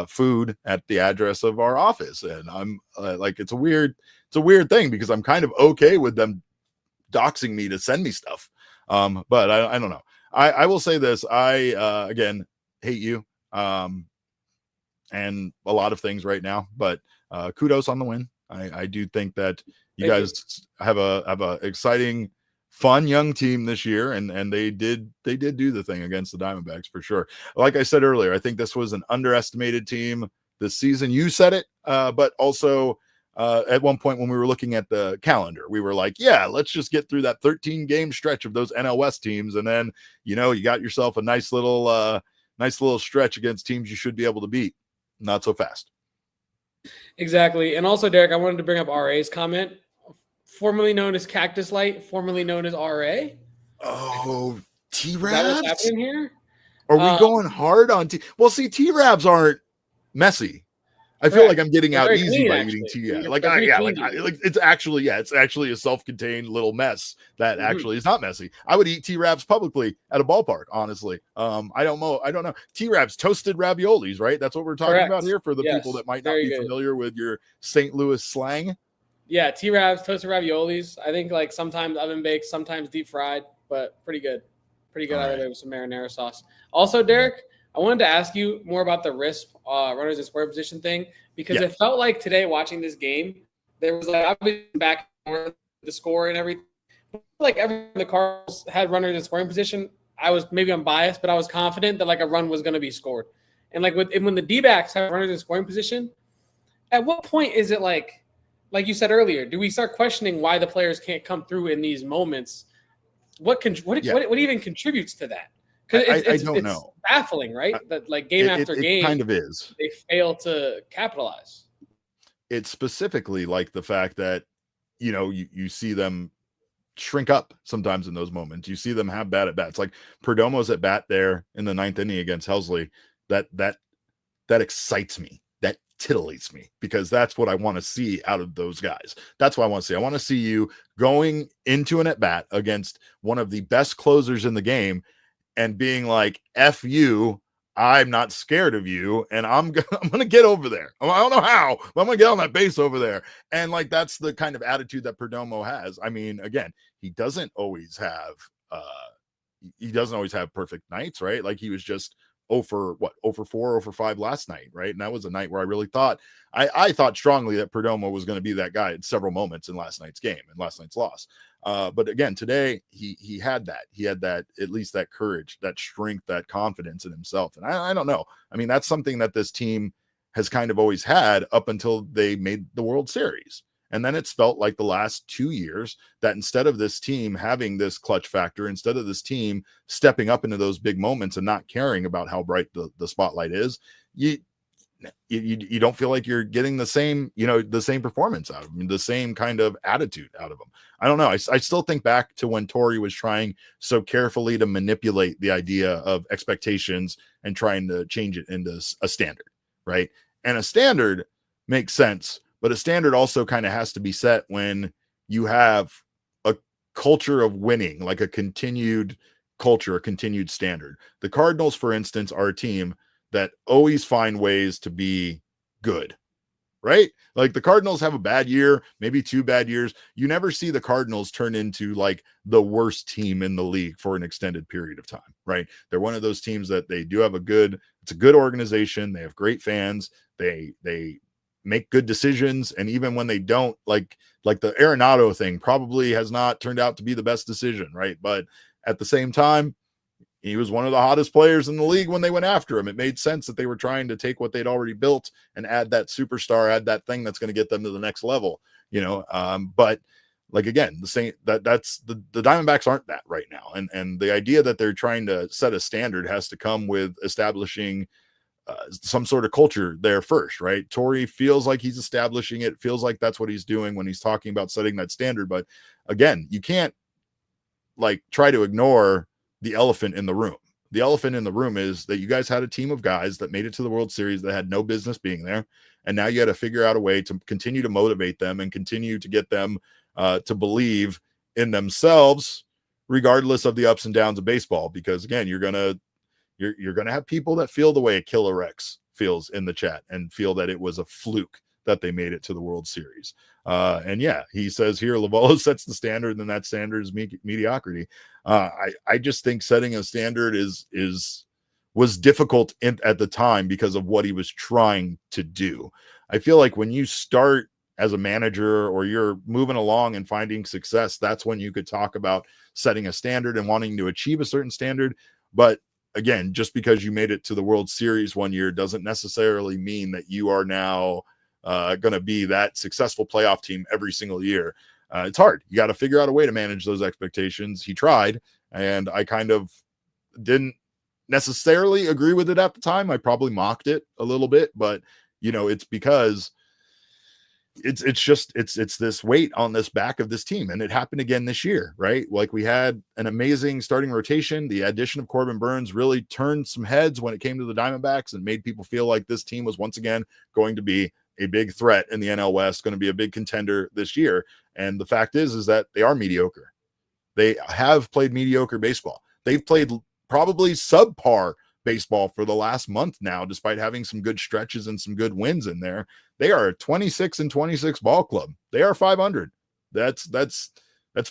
food at the address of our office. And I'm like, it's a weird thing because I'm kind of okay with them doxing me to send me stuff. But I don't know. I will say this. I again hate you. And a lot of things right now, but kudos on the win. I do think that you guys have a exciting, fun young team this year, and they did do the thing against the Diamondbacks for sure. Like I said earlier, I think this was an underestimated team this season. You said it, but also at one point when we were looking at the calendar, we were like, yeah, let's just get through that 13 game stretch of those NL West teams, and then you got yourself a nice little stretch against teams you should be able to beat. Not so fast. Exactly. And also, Derek, I wanted to bring up RA's comment, formerly known as Cactus Light, formerly known as RA. Oh, T-Rabs? Is that what's happening here? Are we going hard on Well, see, T-Rabs aren't messy. I feel like I'm getting out easy by eating tea. It's actually a self-contained little mess that actually is not messy. I would eat T-Rabs publicly at a ballpark, honestly. I don't know. T-Rabs, toasted raviolis, right? That's what we're talking about here for the people that might not be familiar with your St. Louis slang. Yeah, T-Rabs, toasted raviolis. I think like sometimes oven baked, sometimes deep fried, but pretty good. Pretty good either way with some marinara sauce. Also, Derek, I wanted to ask you more about the RISP runners in square position thing because it felt like today watching this game, there was like obviously back and forth the score and everything. Like the Cardinals had runners in scoring position. I'm biased, but I was confident that like a run was going to be scored. And like when the Dbacks have runners in scoring position, at what point is it like you said earlier, do we start questioning why the players can't come through in these moments? What even contributes to that? Because I don't know. Baffling, right? That like game after game, kind of is. They fail to capitalize. It's specifically like the fact that you see them shrink up sometimes in those moments. You see them have bad at bats. Like Perdomo's at bat there in the 9th inning against Helsley. That excites me. That titillates me because that's what I want to see out of those guys. That's what I want to see. I want to see you going into an at bat against one of the best closers in the game and being like, F you, I'm not scared of you, and I'm going to get over there. I don't know how, but I'm going to get on that base over there. And, like, that's the kind of attitude that Perdomo has. I mean, again, he doesn't always have perfect nights, right? Like, he was just 0 for 4, 0 for 5 last night, right? And that was a night where I really thought I thought strongly that Perdomo was going to be that guy at several moments in last night's game and last night's loss. But again, today he had that. He had that, at least that courage, that strength, that confidence in himself. And I don't know. I mean, that's something that this team has kind of always had up until they made the World Series. And then it's felt like the last 2 years that instead of this team having this clutch factor, instead of this team stepping up into those big moments and not caring about how bright the spotlight is, you don't feel like you're getting the same, the same performance out of them, the same kind of attitude out of them. I don't know. I still think back to when Torrey was trying so carefully to manipulate the idea of expectations and trying to change it into a standard, right? And a standard makes sense, but a standard also kind of has to be set when you have a culture of winning, like a continued culture, a continued standard. The Cardinals, for instance, are a team that always find ways to be good, right? Like the Cardinals have a bad year, maybe 2 bad years. You never see the Cardinals turn into like the worst team in the league for an extended period of time, right? They're one of those teams that they do have it's a good organization. They have great fans. They make good decisions. And even when they don't, like the Arenado thing probably has not turned out to be the best decision, right? But at the same time, he was one of the hottest players in the league when they went after him. It made sense that they were trying to take what they'd already built and add that superstar, add that thing that's going to get them to the next level, but like, again, that's the Diamondbacks aren't that right now. And the idea that they're trying to set a standard has to come with establishing some sort of culture there first, right? Torrey feels like he's establishing it, feels like that's what he's doing when he's talking about setting that standard. But again, you can't like try to ignore the elephant in the room. The elephant in the room is that you guys had a team of guys that made it to the World Series that had no business being there. And now you got to figure out a way to continue to motivate them and continue to get them to believe in themselves, regardless of the ups and downs of baseball. Because again, you're going to have people that feel the way Killer Rex feels in the chat and feel that it was a fluke that they made it to the World Series. And yeah, he says here, Lovullo sets the standard, and that standard is mediocrity. I just think setting a standard was difficult at the time because of what he was trying to do. I feel like when you start as a manager or you're moving along and finding success, that's when you could talk about setting a standard and wanting to achieve a certain standard. But again, just because you made it to the World Series one year doesn't necessarily mean that you are now going to be that successful playoff team every single year. It's hard. You got to figure out a way to manage those expectations. He tried, and I kind of didn't necessarily agree with it at the time. I probably mocked it a little bit, but it's because it's this weight on this back of this team. And it happened again this year, right? Like we had an amazing starting rotation. The addition of Corbin Burnes really turned some heads when it came to the Diamondbacks and made people feel like this team was once again going to be a big threat in the NL West, going to be a big contender this year. And the fact is that they are mediocre. They have played mediocre baseball. They've played probably subpar baseball for the last month now, despite having some good stretches and some good wins in there. They are a 26-26 ball club. They are 500. That's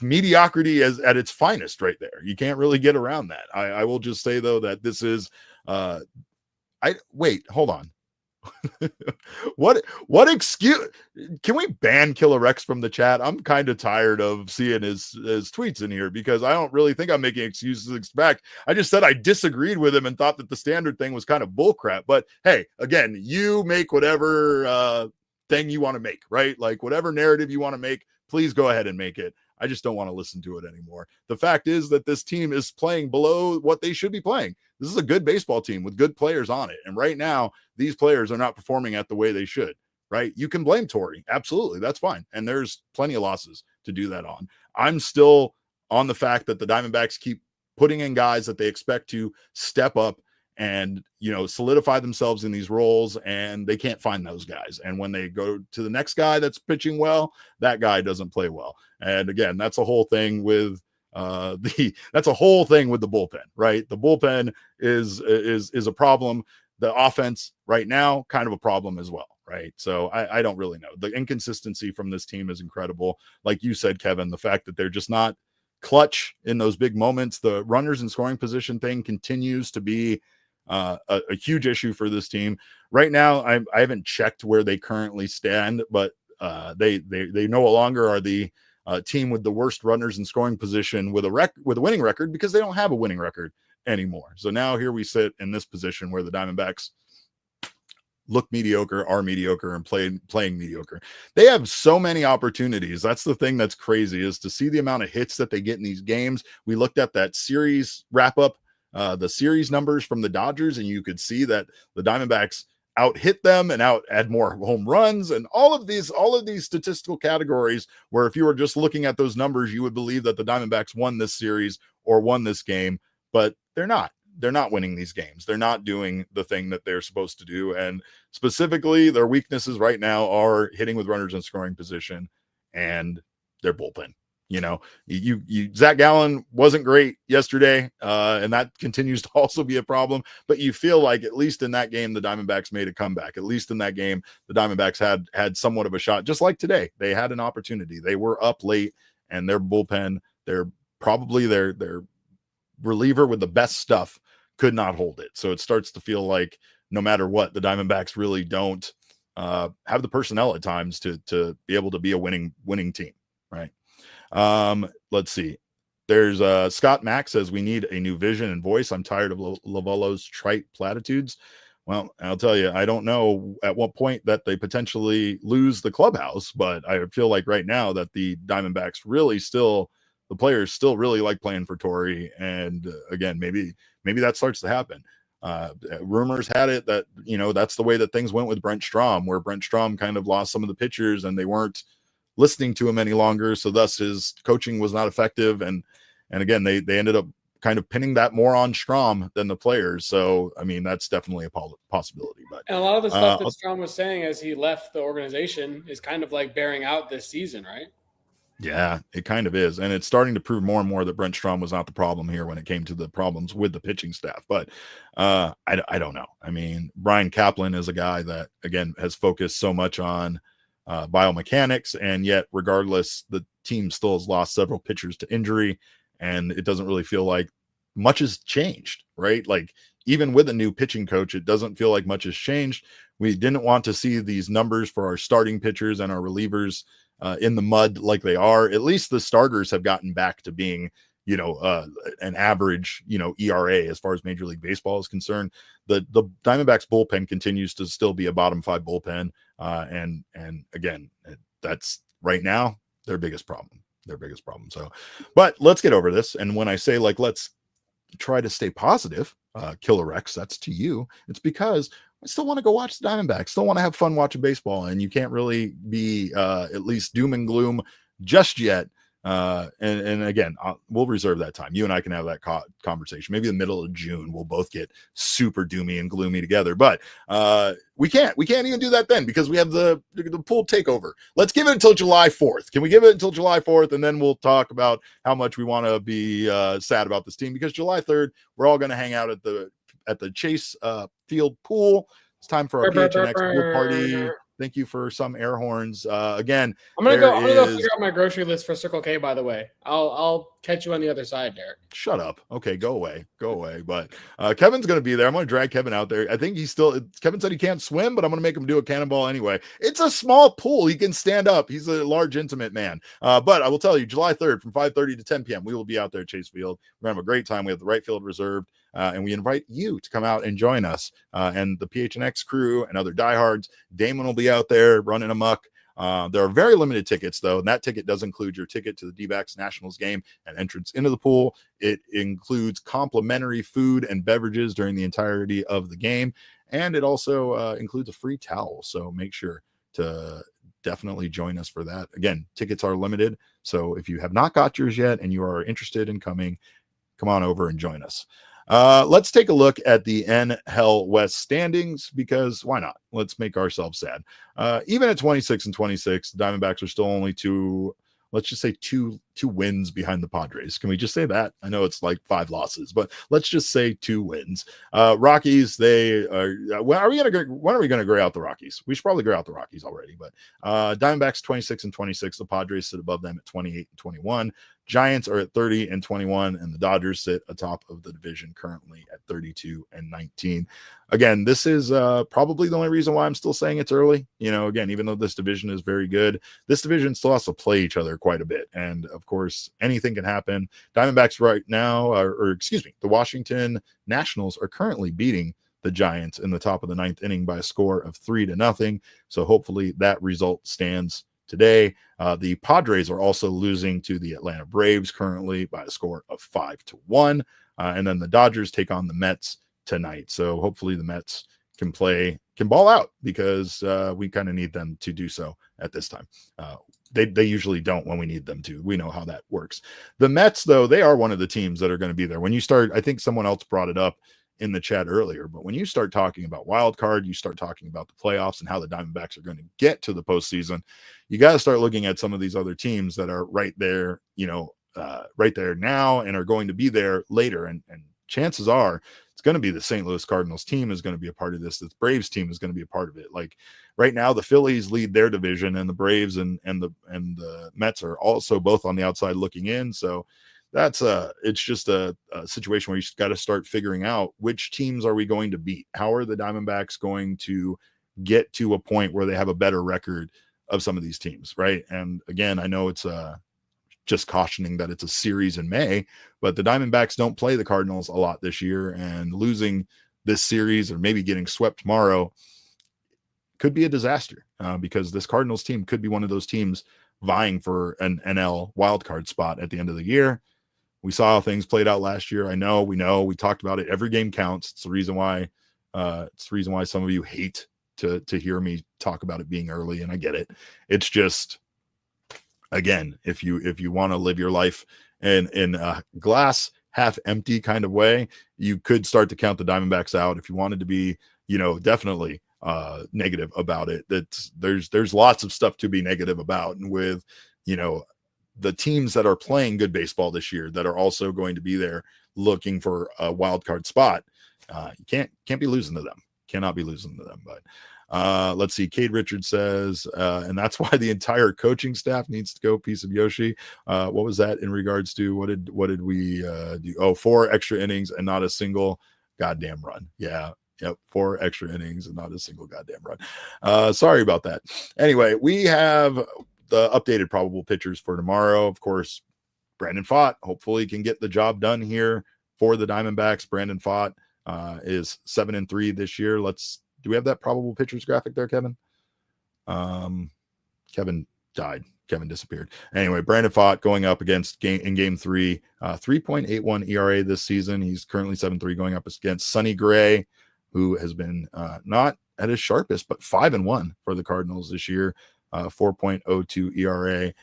mediocrity at its finest right there. You can't really get around that. I will just say though that this is hold on. What excuse? Can we ban Killer Rex from the chat? I'm kind of tired of seeing his tweets in here because I don't really think I'm making excuses back. I just said I disagreed with him and thought that the standard thing was kind of bullcrap. But hey, again, you make whatever thing you want to make, right? Like whatever narrative you want to make, please go ahead and make it. I just don't want to listen to it anymore. The fact is that this team is playing below what they should be playing. This is a good baseball team with good players on it. And right now, these players are not performing at the way they should, right? You can blame Torrey. Absolutely. That's fine. And there's plenty of losses to do that on. I'm still on the fact that the Diamondbacks keep putting in guys that they expect to step up and, solidify themselves in these roles, and they can't find those guys. And when they go to the next guy that's pitching well, that guy doesn't play well. And again, that's a whole thing with the bullpen, right? The bullpen is a problem. The offense right now, kind of a problem as well, right? So I don't really know. The inconsistency from this team is incredible. Like you said, Kevin, the fact that they're just not clutch in those big moments. The runners in scoring position thing continues to be a huge issue for this team right now. I haven't checked where they currently stand, but they no longer are the team with the worst runners in scoring position with a winning record because they don't have a winning record anymore. So now here we sit in this position where the Diamondbacks look mediocre, are mediocre, and playing mediocre. They have so many opportunities. That's the thing that's crazy, is to see the amount of hits that they get in these games. We looked at that series wrap up, the series numbers from the Dodgers, and you could see that the Diamondbacks out hit them and had more home runs, and all of these statistical categories where if you were just looking at those numbers, you would believe that the Diamondbacks won this series or won this game, but they're not winning these games. They're not doing the thing that they're supposed to do. And specifically, their weaknesses right now are hitting with runners in scoring position and their bullpen. You know, Zach Gallen wasn't great yesterday, and that continues to also be a problem. But you feel like at least in that game, the Diamondbacks made a comeback. At least in that game, the Diamondbacks had somewhat of a shot. Just like today, they had an opportunity. They were up late, and their bullpen, they're probably their reliever with the best stuff, could not hold it. So it starts to feel like no matter what, the Diamondbacks really don't have the personnel at times to be able to be a winning team, right? Let's see. There's Scott Mack says we need a new vision and voice. I'm tired of Lovello's trite platitudes. Well, I'll tell you, I don't know at what point that they potentially lose the clubhouse, but I feel like right now that the Diamondbacks really still, the players still really like playing for Torrey. And again, maybe that starts to happen. Rumors had it that, you know, that's the way that things went with Brent Strom, where Brent Strom kind of lost some of the pitchers and they weren't listening to him any longer. So thus his coaching was not effective. And again, they ended up kind of pinning that more on Strom than the players. So, I mean, that's definitely a possibility. But and a lot of the stuff that Strom was saying as he left the organization is kind of like bearing out this season, right? Yeah, it kind of is. And it's starting to prove more and more that Brent Strom was not the problem here when it came to the problems with the pitching staff. But I don't know. I mean, Brian Kaplan is a guy that, again, has focused so much on biomechanics, and yet regardless, the team still has lost several pitchers to injury, and it doesn't really feel like much has changed, right? Like even with a new pitching coach, it doesn't feel like much has changed. We didn't want to see these numbers for our starting pitchers and our relievers in the mud like they are. At least the starters have gotten back to being, you know, an average, you know, ERA as far as Major League Baseball is concerned. The Diamondbacks bullpen continues to still be a bottom 5 bullpen. And again, that's right now their biggest problem. So, but let's get over this. And when I say, like, let's try to stay positive, Killer Rex, that's to you. It's because I still want to go watch the Diamondbacks, still want to have fun watching baseball. And you can't really be at least doom and gloom just yet. And again, we'll reserve that time. You and I can have that conversation. Maybe the middle of June, we'll both get super doomy and gloomy together. But we can't even do that then because we have the pool takeover. Let's give it until July 4th. Can we give it until July 4th? And then we'll talk about how much we want to be sad about this team, because July 3rd, we're all going to hang out at the Chase Field pool. It's time for our PHNX pool party. Thank you for some air horns. Again, I'm gonna go figure out my grocery list for Circle K. By the way, I'll catch you on the other side, Derek. Shut up. Okay, go away. But Kevin's gonna be there. I'm gonna drag Kevin out there. I think Kevin said he can't swim, but I'm gonna make him do a cannonball anyway. It's a small pool. He can stand up. He's a large, intimate man. But I will tell you, July 3rd from 5:30 to 10 p.m. we will be out there at Chase Field. We're gonna have a great time. We have the right field reserved. And we invite you to come out and join us and the PHNX crew and other diehards. Damon will be out there running amok. There are very limited tickets, though, and that ticket does include your ticket to the Dbacks Nationals game and entrance into the pool. It includes complimentary food and beverages during the entirety of the game, and it also includes a free towel. So make sure to definitely join us for that. Again, tickets are limited, so if you have not got yours yet and you are interested in coming, come on over and join us. Let's take a look at the NL West standings, because why not? Let's make ourselves sad. Even at 26-26, the Diamondbacks are still only two wins behind the Padres. Can we just say that? I know it's like 5 losses, but let's just say 2 wins. Rockies, when are we going to gray out the Rockies? We should probably gray out the Rockies already, but Diamondbacks 26-26, the Padres sit above them at 28-21. Giants are at 30-21, and the Dodgers sit atop of the division currently at 32-19. Again, this is probably the only reason why I'm still saying it's early. You know, again, even though this division is very good, this division still has to play each other quite a bit. And of course, anything can happen. Diamondbacks right now, the Washington Nationals are currently beating the Giants in the top of the 9th inning by a score of 3-0. So hopefully that result stands today. The Padres are also losing to the Atlanta Braves currently by a score of 5-1. And then the Dodgers take on the Mets tonight. So hopefully the Mets can ball out, because we kind of need them to do so at this time. They usually don't when we need them to. We know how that works. The Mets, though, they are one of the teams that are going to be there. When you start, I think someone else brought it up in the chat earlier, but when you start talking about wild card, you start talking about the playoffs and how the Diamondbacks are going to get to the postseason, you got to start looking at some of these other teams that are right there, right there now and are going to be there later. And chances are it's going to be the St. Louis Cardinals team is going to be a part of this. The Braves team is going to be a part of it. Like right now, the Phillies lead their division, and the Braves and the Mets are also both on the outside looking in. So that's it's just a situation where you got to start figuring out which teams are we going to beat. How are the Diamondbacks going to get to a point where they have a better record of some of these teams, right? And again, I know it's just cautioning that it's a series in May, but the Diamondbacks don't play the Cardinals a lot this year, and losing this series or maybe getting swept tomorrow could be a disaster, because this Cardinals team could be one of those teams vying for an NL wildcard spot at the end of the year. We saw how things played out last year. We talked about it. Every game counts. It's the reason why some of you hate to hear me talk about it being early, and I get it. It's just, again, if you want to live your life in a glass half empty kind of way, you could start to count the Diamondbacks out. If you wanted to be, definitely negative about it, there's lots of stuff to be negative about. And with, the teams that are playing good baseball this year that are also going to be there looking for a wild card spot, you can't be losing to them. Cannot be losing to them. But let's see. Cade Richards says, and that's why the entire coaching staff needs to go. Piece of Yoshi. What was that in regards to? What did we do? Oh, 4 extra innings and not a single goddamn run. Yeah. Yep. 4 extra innings and not a single goddamn run. Sorry about that. Anyway, we have the updated probable pitchers for tomorrow. Of course, Brandon Pfaadt hopefully can get the job done here for the Diamondbacks. Brandon Pfaadt is 7-3 this year. Do we have that probable pitchers graphic there, Kevin? Kevin died. Kevin disappeared. Anyway, Brandon Pfaadt going up against in game 3, 3.81 ERA this season. He's currently 7-3 going up against Sonny Gray, who has been not at his sharpest, but 5-1 for the Cardinals this year, 4.02 ERA.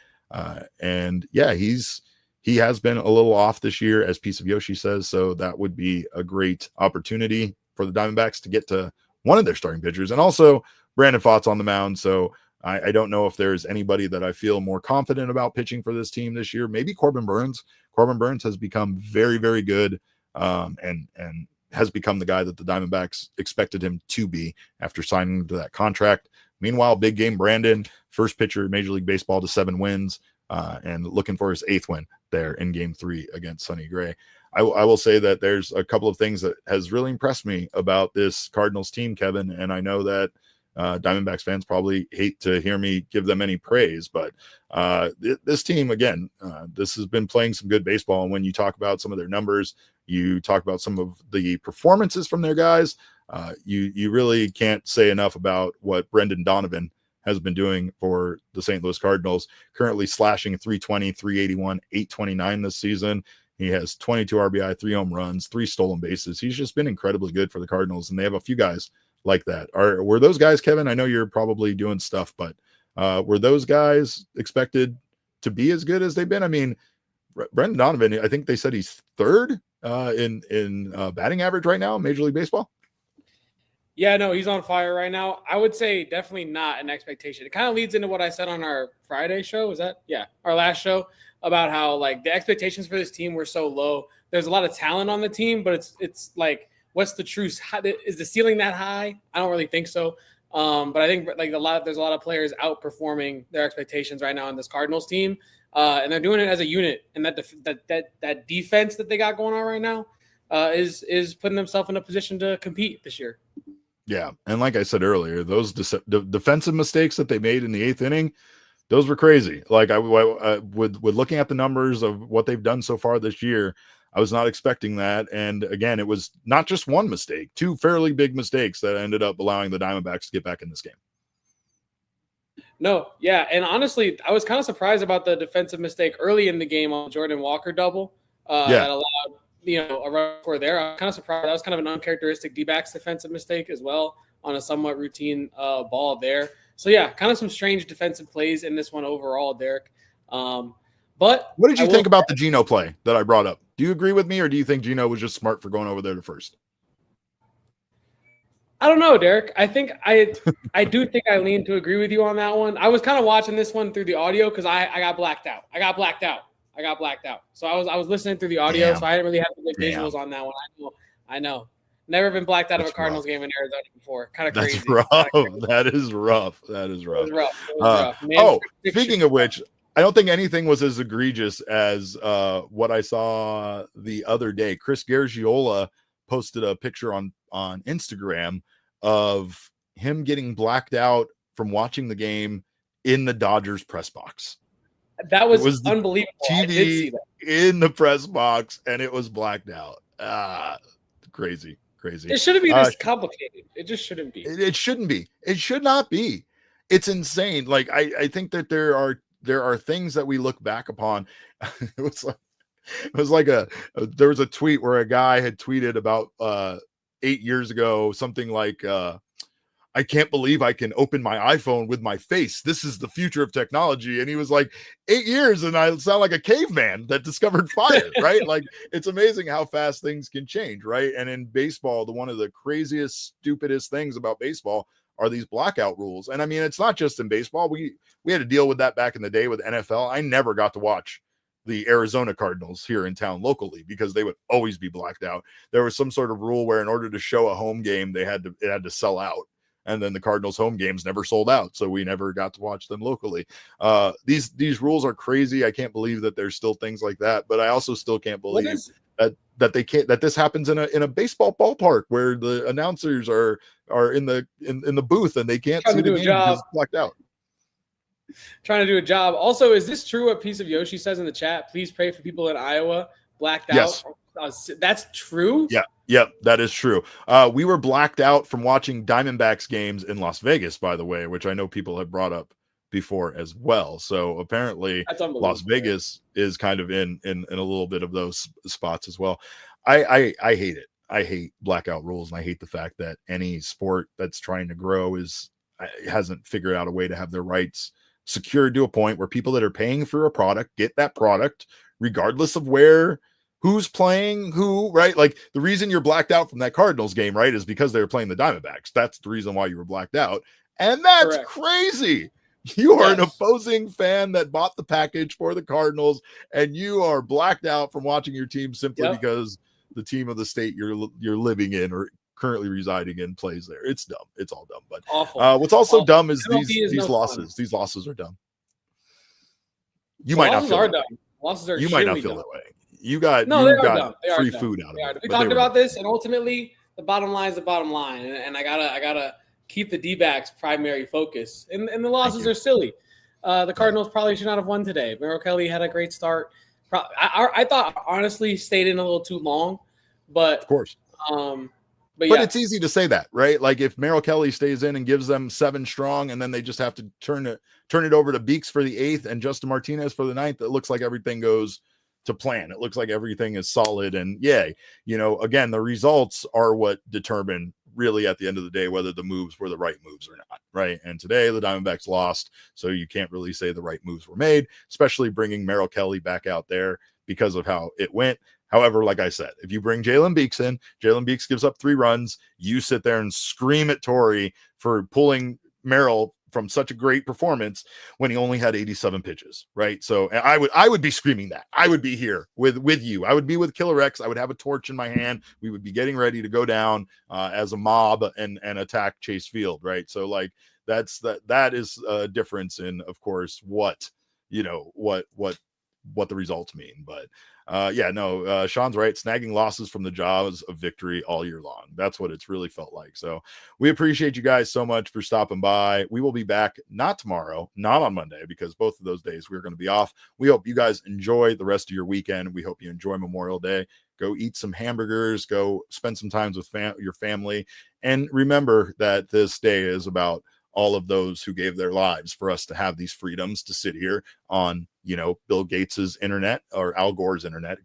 And yeah, he has been a little off this year, as Piece of Yoshi says. So that would be a great opportunity for the Diamondbacks to get to one of their starting pitchers. And also Brandon Pfaadt's on the mound. So I don't know if there's anybody that I feel more confident about pitching for this team this year. Maybe Corbin Burns. Corbin Burns has become very, very good, and has become the guy that the Diamondbacks expected him to be after signing to that contract. Meanwhile, big game Brandon, first pitcher in Major League Baseball to 7 wins, and looking for his 8th win there in game 3 against Sonny Gray. I will say that there's a couple of things that has really impressed me about this Cardinals team, Kevin, and I know that Diamondbacks fans probably hate to hear me give them any praise, but this team, again, this has been playing some good baseball. And when you talk about some of their numbers, you talk about some of the performances from their guys, you really can't say enough about what Brendan Donovan has been doing for the St. Louis Cardinals, currently slashing 320, 381, 829 this season. He has 22 RBI, 3 home runs, 3 stolen bases. He's just been incredibly good for the Cardinals, and they have a few guys like that. Were those guys, Kevin? I know you're probably doing stuff, but were those guys expected to be as good as they've been? I mean, Brendan Donovan, I think they said he's 3rd in batting average right now in Major League Baseball. Yeah, no, he's on fire right now. I would say definitely not an expectation. It kind of leads into what I said on our Friday show. Was that? Yeah, our last show, about how like the expectations for this team were so low. There's a lot of talent on the team, but it's like, what's the truth? Is the ceiling that high? I don't really think so. But I think like there's a lot of players outperforming their expectations right now on this Cardinals team, and they're doing it as a unit. And that defense that they got going on right now is putting themselves in a position to compete this year. Yeah, and like I said earlier, those defensive mistakes that they made in the 8th inning, those were crazy. Like with looking at the numbers of what they've done so far this year, I was not expecting that. And again, it was not just one mistake, two fairly big mistakes that ended up allowing the Diamondbacks to get back in this game. No, yeah. And honestly, I was kind of surprised about the defensive mistake early in the game on Jordan Walker double that allowed, a run score there. I was kind of surprised. That was kind of an uncharacteristic Dbacks defensive mistake as well on a somewhat routine ball there. So, yeah, kind of some strange defensive plays in this one overall, Derek. But what did you think about the Geno play that I brought up? Do you agree with me, or do you think Geno was just smart for going over there to first? I don't know, Derek. I think I do think I lean to agree with you on that one. I was kind of watching this one through the audio because I got blacked out. I got blacked out. So I was listening through the audio, so I didn't really have the visuals on that one. I know. Never been blacked out of a Cardinals game in Arizona before. Kind of crazy. That's rough. That is rough. It was rough. Speaking of which, I don't think anything was as egregious as what I saw the other day. Chris Garagiola posted a picture on Instagram of him getting blacked out from watching the game in the Dodgers press box. That was unbelievable. TV I did see that. In the press box, and it was blacked out. Crazy. It shouldn't be this complicated. It just shouldn't be. It shouldn't be. It should not be. It's insane. Like I think that there are things that we look back upon. There was a tweet where a guy had tweeted about 8 years ago, something like, I can't believe I can open my iPhone with my face. This is the future of technology. And he was like, 8 years and I sound like a caveman that discovered fire, right? Like, it's amazing how fast things can change, right? And in baseball, one of the craziest, stupidest things about baseball are these blackout rules. And I mean, it's not just in baseball. We had to deal with that back in the day with NFL. I never got to watch the Arizona Cardinals here in town locally because they would always be blacked out. There was some sort of rule where in order to show a home game, it had to sell out. And then the Cardinals home games never sold out. So we never got to watch them locally. These rules are crazy. I can't believe that there's still things like that, but I also still can't believe that this happens in a baseball ballpark where the announcers are in the booth and they can't see the game because it's blacked out. Trying to do a job. Also, is this true? A piece of Yoshi says in the chat, please pray for people in Iowa blacked out. That's true. Yeah, that is true. We were blacked out from watching Diamondbacks games in Las Vegas, by the way, which I know people have brought up before as well. So apparently Las Vegas is kind of in a little bit of those spots as well. I hate it. I hate blackout rules, and I hate the fact that any sport that's trying to grow hasn't figured out a way to have their rights secured to a point where people that are paying for a product get that product regardless of who's playing who, right? Like the reason you're blacked out from that Cardinals game, right, is because they were playing the Diamondbacks. That's the reason why you were blacked out. And that's crazy. You are an opposing fan that bought the package for the Cardinals, and you are blacked out from watching your team simply because the team of the state you're living in or currently residing in plays there. It's dumb. It's all dumb. But awful. What's also dumb is these losses. These losses are dumb. You might not feel that way. Losses are. You might not feel that way. You got free food out of it. We talked about this, and ultimately, the bottom line is the bottom line, and I gotta keep the Dbacks primary focus. And the losses are silly. The Cardinals probably should not have won today. Merrill Kelly had a great start. I thought honestly stayed in a little too long, but of course. But it's easy to say that, right? Like if Merrill Kelly stays in and gives them 7 strong, and then they just have to turn it over to Beeks for the 8th and Justin Martinez for the 9th, it looks like everything goes to plan. It looks like everything is solid, and again, the results are what determine really at the end of the day whether the moves were the right moves or not, right? And today the Diamondbacks lost, so you can't really say the right moves were made, especially bringing Merrill Kelly back out there because of how it went. However, like I said, if you bring Jalen Beeks in, Jalen Beeks gives up 3 runs, you sit there and scream at Torrey for pulling Merrill from such a great performance when he only had 87 pitches, right? So I would be screaming that. I would be here with you. I would be with Killer X. I would have a torch in my hand. We would be getting ready to go down as a mob and attack Chase Field, right? So like that is a difference in, of course, what the results mean. But Sean's right. Snagging losses from the jaws of victory all year long. That's what it's really felt like. So we appreciate you guys so much for stopping by. We will be back not tomorrow, not on Monday, because both of those days we're going to be off. We hope you guys enjoy the rest of your weekend. We hope you enjoy Memorial Day. Go eat some hamburgers, go spend some time with your family. And remember that this day is about all of those who gave their lives for us to have these freedoms to sit here on, Bill Gates's internet, or Al Gore's internet,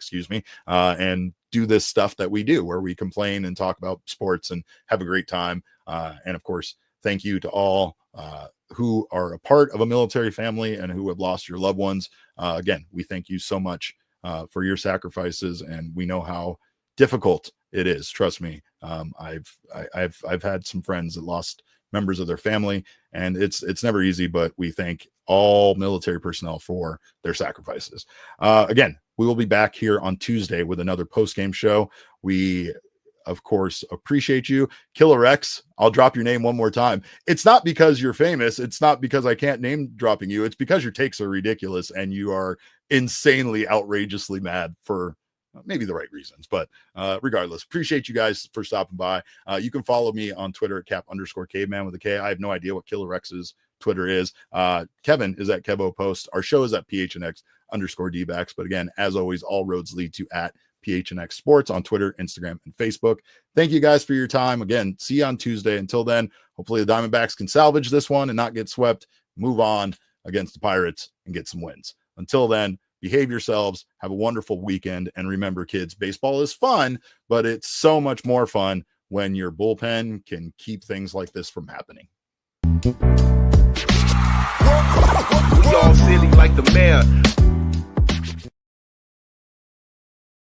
and do this stuff that we do, where we complain and talk about sports and have a great time. And of course, thank you to all who are a part of a military family and who have lost your loved ones. Again, we thank you so much for your sacrifices, and we know how difficult it is. Trust me. I've had some friends that lost members of their family, and it's never easy, but we thank all military personnel for their sacrifices. Again, we will be back here on Tuesday with another post-game show. We, of course, appreciate you. Killer X, I'll drop your name one more time. It's not because you're famous. It's not because I can't name dropping you. It's because your takes are ridiculous and you are insanely, outrageously mad for maybe the right reasons, but regardless, appreciate you guys for stopping by. You can follow me on Twitter at cap_caveman with a K. I have no idea what Killer X's Twitter is. Kevin is at Kevo Post. Our show is at PHNX _Dbacks. But again, as always, all roads lead to at PHNX Sports on Twitter, Instagram, and Facebook. Thank you guys for your time. Again, see you on Tuesday. Until then, hopefully the Diamondbacks can salvage this one and not get swept, move on against the Pirates and get some wins. Until then, behave yourselves, have a wonderful weekend, and remember, kids, baseball is fun, but it's so much more fun when your bullpen can keep things like this from happening. We all silly like the mayor.